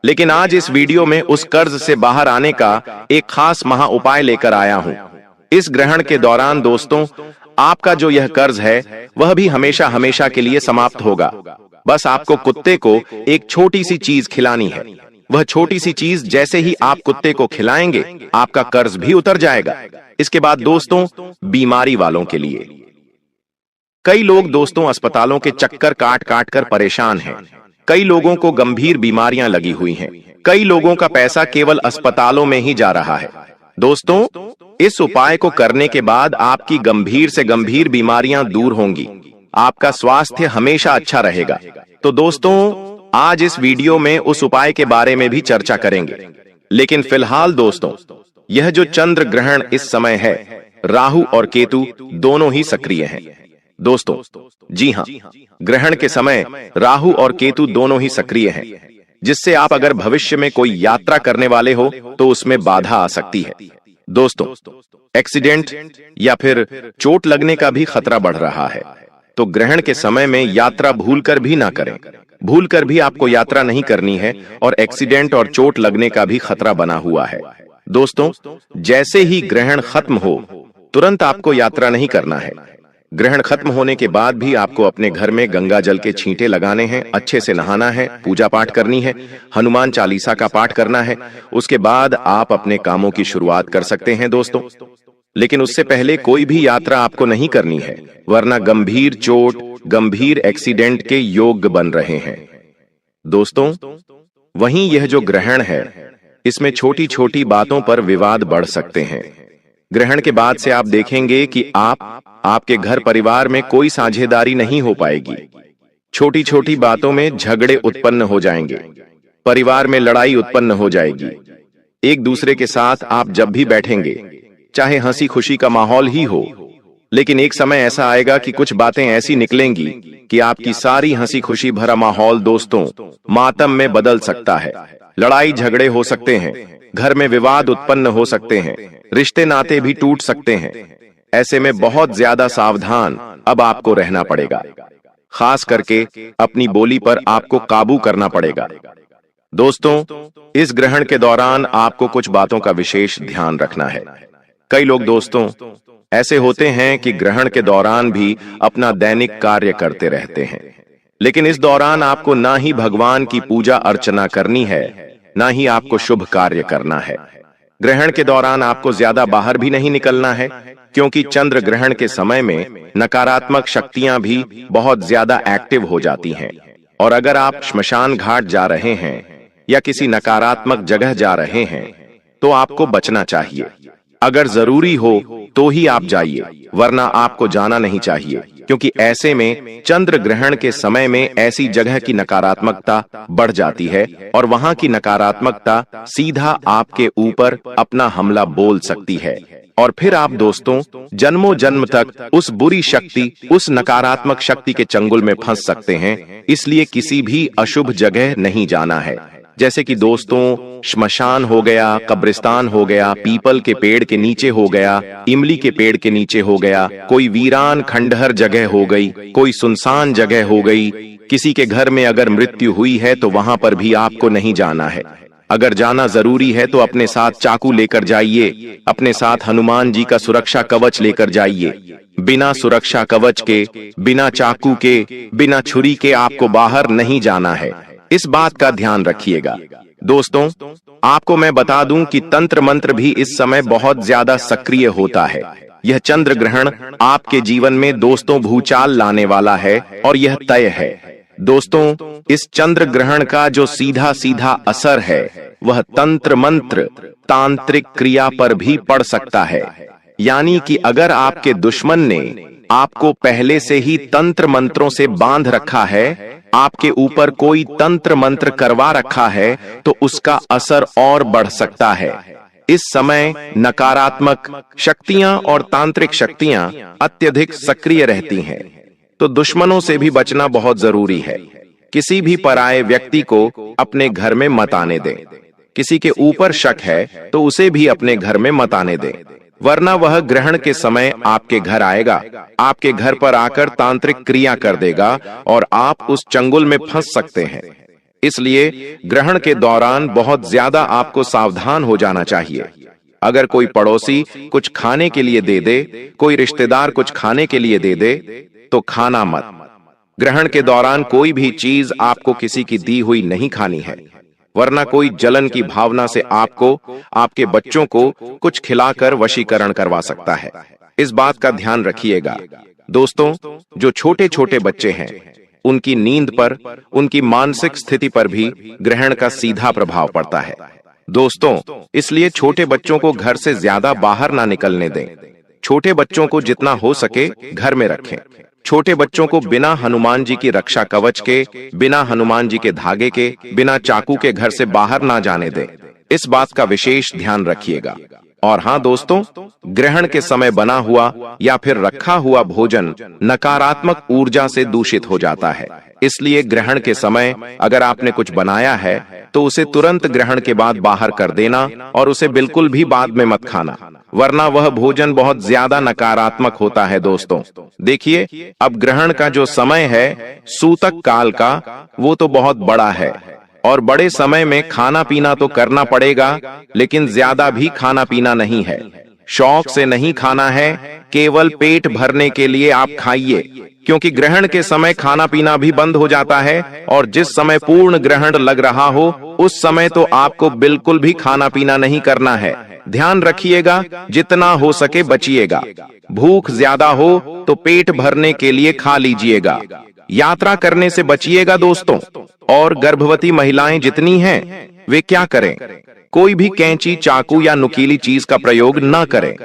S1: लेकिन आज इस वीडियो में उस कर्ज से बाहर आने का एक खास महा उपाय लेकर आया हूं। इस ग्रहण के दौरान दोस्तों, आपका जो यह कर्ज है वह भी हमेशा हमेशा के लिए समाप्त होगा। बस आपको कुत्ते को एक छोटी सी चीज खिलानी है। वह छोटी सी चीज जैसे ही आप कुत्ते को खिलाएंगे, आपका कर्ज भी उतर जाएगा। इसके बाद दोस्तों, बीमारी वालों के लिए, कई लोग दोस्तों अस्पतालों के चक्कर काट काट कर परेशान हैं। कई लोगों को गंभीर बीमारियां लगी हुई हैं। कई लोगों का पैसा केवल अस्पतालों में ही जा रहा है। दोस्तों, इस उपाय को करने के बाद आपकी गंभीर से गंभीर बीमारियां दूर होंगी। आपका स्वास्थ्य हमेशा अच्छा रहेगा। तो दोस्तों, आज इस वीडियो में उस उपाय के बारे में भी चर्चा करेंगे। लेकिन फिलहाल दोस्तों, यह जो चंद्र ग्रहण इस समय है, राहु और केतु दोनों ही सक्रिय हैं। दोस्तों, जी हां, ग्रहण के समय राहु और केतु दोनों ही सक्रिय हैं, जिससे आप अगर भविष्य में कोई यात्रा करने वाले हो तो उसमें बाधा आ सकती है। दोस्तों, एक्सीडेंट या फिर चोट लगने का भी खतरा बढ़ रहा है। तो ग्रहण के समय में यात्रा भूलकर भी ना करें। भूलकर भी आपको यात्रा नहीं करनी है और एक्सीडेंट और चोट लगने का भी खतरा बना हुआ है। दोस्तों, जैसे ही ग्रहण खत्म हो, तुरंत आपको यात्रा नहीं करना है। ग्रहण खत्म होने के बाद भी आपको अपने घर में गंगा जल के छींटे लगाने हैं, अच्छे से नहाना है, पूजा पाठ करनी है, हनुमान चालीसा का पाठ करना है। उसके बाद आप अपने कामों की शुरुआत कर सकते हैं दोस्तों। लेकिन उससे पहले कोई भी यात्रा आपको नहीं करनी है, वरना गंभीर चोट, गंभीर एक्सीडेंट के योग बन रहे हैं। दोस्तों, वहीं यह जो ग्रहण है, इसमें छोटी छोटी बातों पर विवाद बढ़ सकते हैं। ग्रहण के बाद से आप देखेंगे कि आपके घर परिवार में कोई साझेदारी नहीं हो पाएगी। छोटी छोटी बातों में झगड़े उत्पन्न हो जाएंगे, परिवार में लड़ाई उत्पन्न हो जाएगी। एक दूसरे के साथ आप जब भी बैठेंगे, चाहे हंसी खुशी का माहौल ही हो, लेकिन एक समय ऐसा आएगा कि कुछ बातें ऐसी निकलेंगी कि आपकी सारी हंसी खुशी भरा माहौल दोस्तों मातम में बदल सकता है। लड़ाई झगड़े हो सकते हैं, घर में विवाद उत्पन्न हो सकते हैं, रिश्ते नाते भी टूट सकते हैं। ऐसे में बहुत ज्यादा सावधान अब आपको रहना पड़ेगा। खास करके अपनी बोली पर आपको काबू करना पड़ेगा। दोस्तों, इस ग्रहण के दौरान आपको कुछ बातों का विशेष ध्यान रखना है। कई लोग दोस्तों ऐसे होते हैं कि ग्रहण के दौरान भी अपना दैनिक कार्य करते रहते हैं, लेकिन इस दौरान आपको ना ही भगवान की पूजा अर्चना करनी है, ना ही आपको शुभ कार्य करना है। ग्रहण के दौरान आपको ज्यादा बाहर भी नहीं निकलना है, क्योंकि चंद्र ग्रहण के समय में नकारात्मक शक्तियां भी बहुत ज्यादा एक्टिव हो जाती हैं। और अगर आप श्मशान घाट जा रहे हैं या किसी नकारात्मक जगह जा रहे हैं तो आपको बचना चाहिए। अगर जरूरी हो तो ही आप जाइए, वरना आपको जाना नहीं चाहिए, क्योंकि ऐसे में चंद्र ग्रहण के समय में ऐसी जगह की नकारात्मकता बढ़ जाती है और वहां की नकारात्मकता सीधा आपके ऊपर अपना हमला बोल सकती है। और फिर आप दोस्तों जन्मों जन्म तक उस बुरी शक्ति, उस नकारात्मक शक्ति के चंगुल में फंस सकते हैं। इसलिए किसी भी अशुभ जगह नहीं जाना है, जैसे कि दोस्तों श्मशान हो गया, कब्रिस्तान हो गया, पीपल के पेड़ के नीचे हो गया, इमली के पेड़ के नीचे हो गया, कोई वीरान खंडहर जगह हो गई, कोई सुनसान जगह हो गई। किसी के घर में अगर मृत्यु हुई है तो वहां पर भी आपको नहीं जाना है। अगर जाना जरूरी है तो अपने साथ चाकू लेकर जाइए, अपने साथ हनुमान जी का सुरक्षा कवच लेकर जाइए। बिना सुरक्षा कवच के, बिना चाकू के, बिना छुरी के आपको बाहर नहीं जाना है। इस बात का ध्यान रखिएगा। दोस्तों, आपको मैं बता दूं कि तंत्र मंत्र भी इस समय बहुत ज्यादा सक्रिय होता है। यह चंद्र ग्रहण आपके जीवन में दोस्तों भूचाल लाने वाला है और यह तय है। दोस्तों, इस चंद्र ग्रहण का जो सीधा सीधा असर है वह तंत्र मंत्र, तांत्रिक क्रिया पर भी पड़ सकता है। यानी कि अगर आपके दुश्मन ने आपको पहले से ही तंत्र मंत्रों से बांध रखा है, आपके ऊपर कोई तंत्र मंत्र करवा रखा है, तो उसका असर और बढ़ सकता है। इस समय नकारात्मक शक्तियां और तांत्रिक शक्तियां अत्यधिक सक्रिय रहती हैं, तो दुश्मनों से भी बचना बहुत जरूरी है। किसी भी पराये व्यक्ति को अपने घर में मत आने दें। किसी के ऊपर शक है तो उसे भी अपने घर में मत आने दें, वरना वह ग्रहण के समय आपके घर आएगा, आपके घर पर आकर तांत्रिक क्रिया कर देगा और आप उस चंगुल में फंस सकते हैं। इसलिए ग्रहण के दौरान बहुत ज्यादा आपको सावधान हो जाना चाहिए। अगर कोई पड़ोसी कुछ खाने के लिए दे दे, कोई रिश्तेदार कुछ खाने के लिए दे दे, तो खाना मत। ग्रहण के दौरान कोई भी चीज आपको किसी की दी हुई नहीं खानी है, वरना कोई जलन की भावना से आपको, आपके बच्चों को कुछ खिलाकर वशीकरण करवा सकता है। इस बात का ध्यान रखिएगा। दोस्तों, जो छोटे छोटे बच्चे हैं उनकी नींद पर, उनकी मानसिक स्थिति पर भी ग्रहण का सीधा प्रभाव पड़ता है। दोस्तों, इसलिए छोटे बच्चों को घर से ज्यादा बाहर ना निकलने दें। छोटे बच्चों को जितना हो सके घर में रखें। छोटे बच्चों को बिना हनुमान जी की रक्षा कवच के, बिना हनुमान जी के धागे के, बिना चाकू के घर से बाहर ना जाने दें। इस बात का विशेष ध्यान रखिएगा। और हाँ दोस्तों, ग्रहण के समय बना हुआ या फिर रखा हुआ भोजन नकारात्मक ऊर्जा से दूषित हो जाता है। इसलिए ग्रहण के समय अगर आपने कुछ बनाया है तो उसे तुरंत ग्रहण के बाद बाहर कर देना और उसे बिल्कुल भी बाद में मत खाना, वरना वह भोजन बहुत ज्यादा नकारात्मक होता है। दोस्तों देखिए, अब ग्रहण का जो समय है सूतक काल का, वो तो बहुत बड़ा है और बड़े समय में खाना पीना तो करना पड़ेगा, लेकिन ज्यादा भी खाना पीना नहीं है। शौक से नहीं खाना है, केवल पेट भरने के लिए आप खाइए, क्योंकि ग्रहण के समय खाना पीना भी बंद हो जाता है और जिस समय पूर्ण ग्रहण लग रहा हो उस समय तो आपको बिल्कुल भी खाना पीना नहीं करना है। ध्यान रखिएगा, जितना हो सके बचिएगा। भूख ज्यादा हो तो पेट भरने के लिए खा लीजिएगा। यात्रा करने से बचिएगा दोस्तों। और गर्भवती महिलाएं जितनी हैं वे क्या करें, कोई भी कैंची, चाकू या नुकीली चीज का प्रयोग न करें।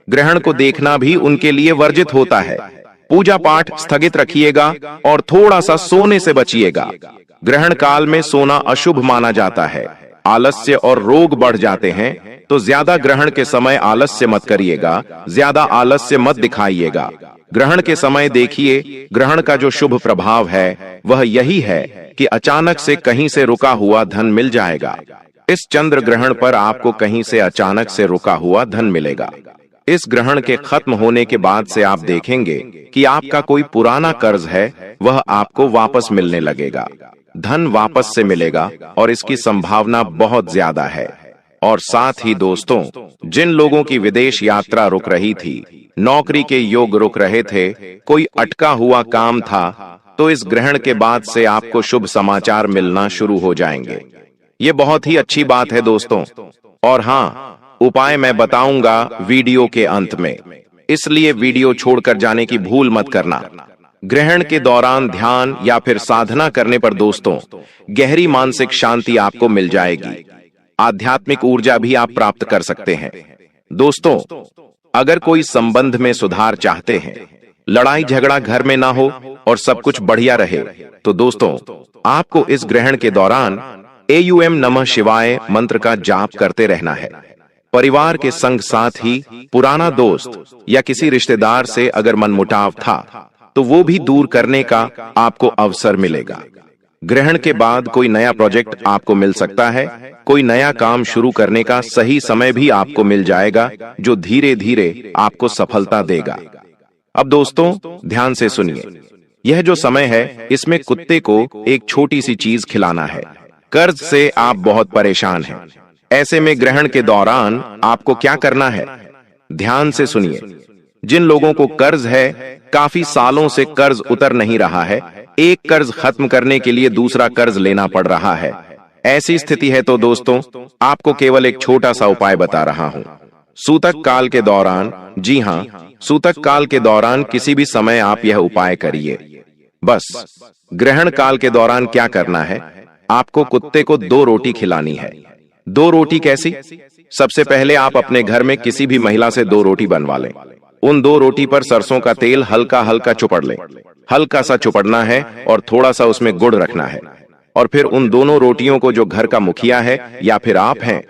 S1: ग्रहण को देखना भी उनके लिए वर्जित होता है। पूजा पाठ स्थगित रखिएगा और थोड़ा सा सोने से बचिएगा। ग्रहण काल में सोना अशुभ माना जाता है। आलस्य और रोग बढ़ जाते हैं, तो ज्यादा ग्रहण के समय आलस्य मत करिएगा, ज्यादा आलस्य मत दिखाइएगा। ग्रहण के समय देखिए, ग्रहण का जो शुभ प्रभाव है वह यही है कि अचानक से कहीं से रुका हुआ धन मिल जाएगा। इस चंद्र ग्रहण पर आपको कहीं से अचानक से रुका हुआ धन मिलेगा। इस ग्रहण के खत्म होने के बाद से आप देखेंगे कि आपका कोई पुराना कर्ज है वह आपको वापस मिलने लगेगा। धन वापस से मिलेगा और इसकी संभावना बहुत ज्यादा है। और साथ ही दोस्तों, जिन लोगों की विदेश यात्रा रुक रही थी, नौकरी के योग रुक रहे थे, कोई अटका हुआ काम था, तो इस ग्रहण के बाद से आपको शुभ समाचार मिलना शुरू हो जाएंगे। ये बहुत ही अच्छी बात है दोस्तों। और हाँ, उपाय मैं बताऊंगा वीडियो के अंत में, इसलिए वीडियो छोड़कर जाने की भूल मत करना। ग्रहण के दौरान ध्यान या फिर साधना करने पर दोस्तों गहरी मानसिक शांति आपको मिल जाएगी। आध्यात्मिक ऊर्जा भी आप प्राप्त कर सकते हैं। दोस्तों, अगर कोई संबंध में सुधार चाहते हैं, लड़ाई झगड़ा घर में ना हो और सब कुछ बढ़िया रहे, तो दोस्तों आपको इस ग्रहण के दौरान एयूएम नमः शिवाय मंत्र का जाप करते रहना है। परिवार के संग साथ ही पुराना दोस्त या किसी रिश्तेदार से अगर मनमुटाव था तो वो भी दूर करने का आपको अवसर मिलेगा। ग्रहण के बाद कोई नया प्रोजेक्ट आपको मिल सकता है। कोई नया काम शुरू करने का सही समय भी आपको मिल जाएगा, जो धीरे धीरे आपको सफलता देगा। अब दोस्तों ध्यान से सुनिए, यह जो समय है इसमें कुत्ते को एक छोटी सी चीज खिलाना है। कर्ज से आप बहुत परेशान हैं। ऐसे में ग्रहण के दौरान आपको क्या करना है, ध्यान से सुनिए। जिन लोगों को कर्ज है, काफी सालों से कर्ज उतर नहीं रहा है, एक कर्ज खत्म करने के लिए दूसरा कर्ज लेना पड़ रहा है, ऐसी स्थिति है तो दोस्तों आपको केवल एक छोटा सा उपाय बता रहा हूं। सूतक काल के दौरान, जी हां, सूतक काल के दौरान किसी भी समय आप यह उपाय करिए। बस ग्रहण काल के दौरान क्या करना है, आपको कुत्ते को 2 रोटी खिलानी है। 2 रोटी कैसी? सबसे पहले आप अपने घर में किसी भी महिला से 2 रोटी बनवा लें। उन 2 रोटी पर सरसों का तेल हल्का हल्का चुपड़ लें। हल्का सा चुपड़ना है और थोड़ा सा उसमें गुड़ रखना है। और फिर उन दोनों रोटियों को जो घर का मुखिया है या फिर आप हैं,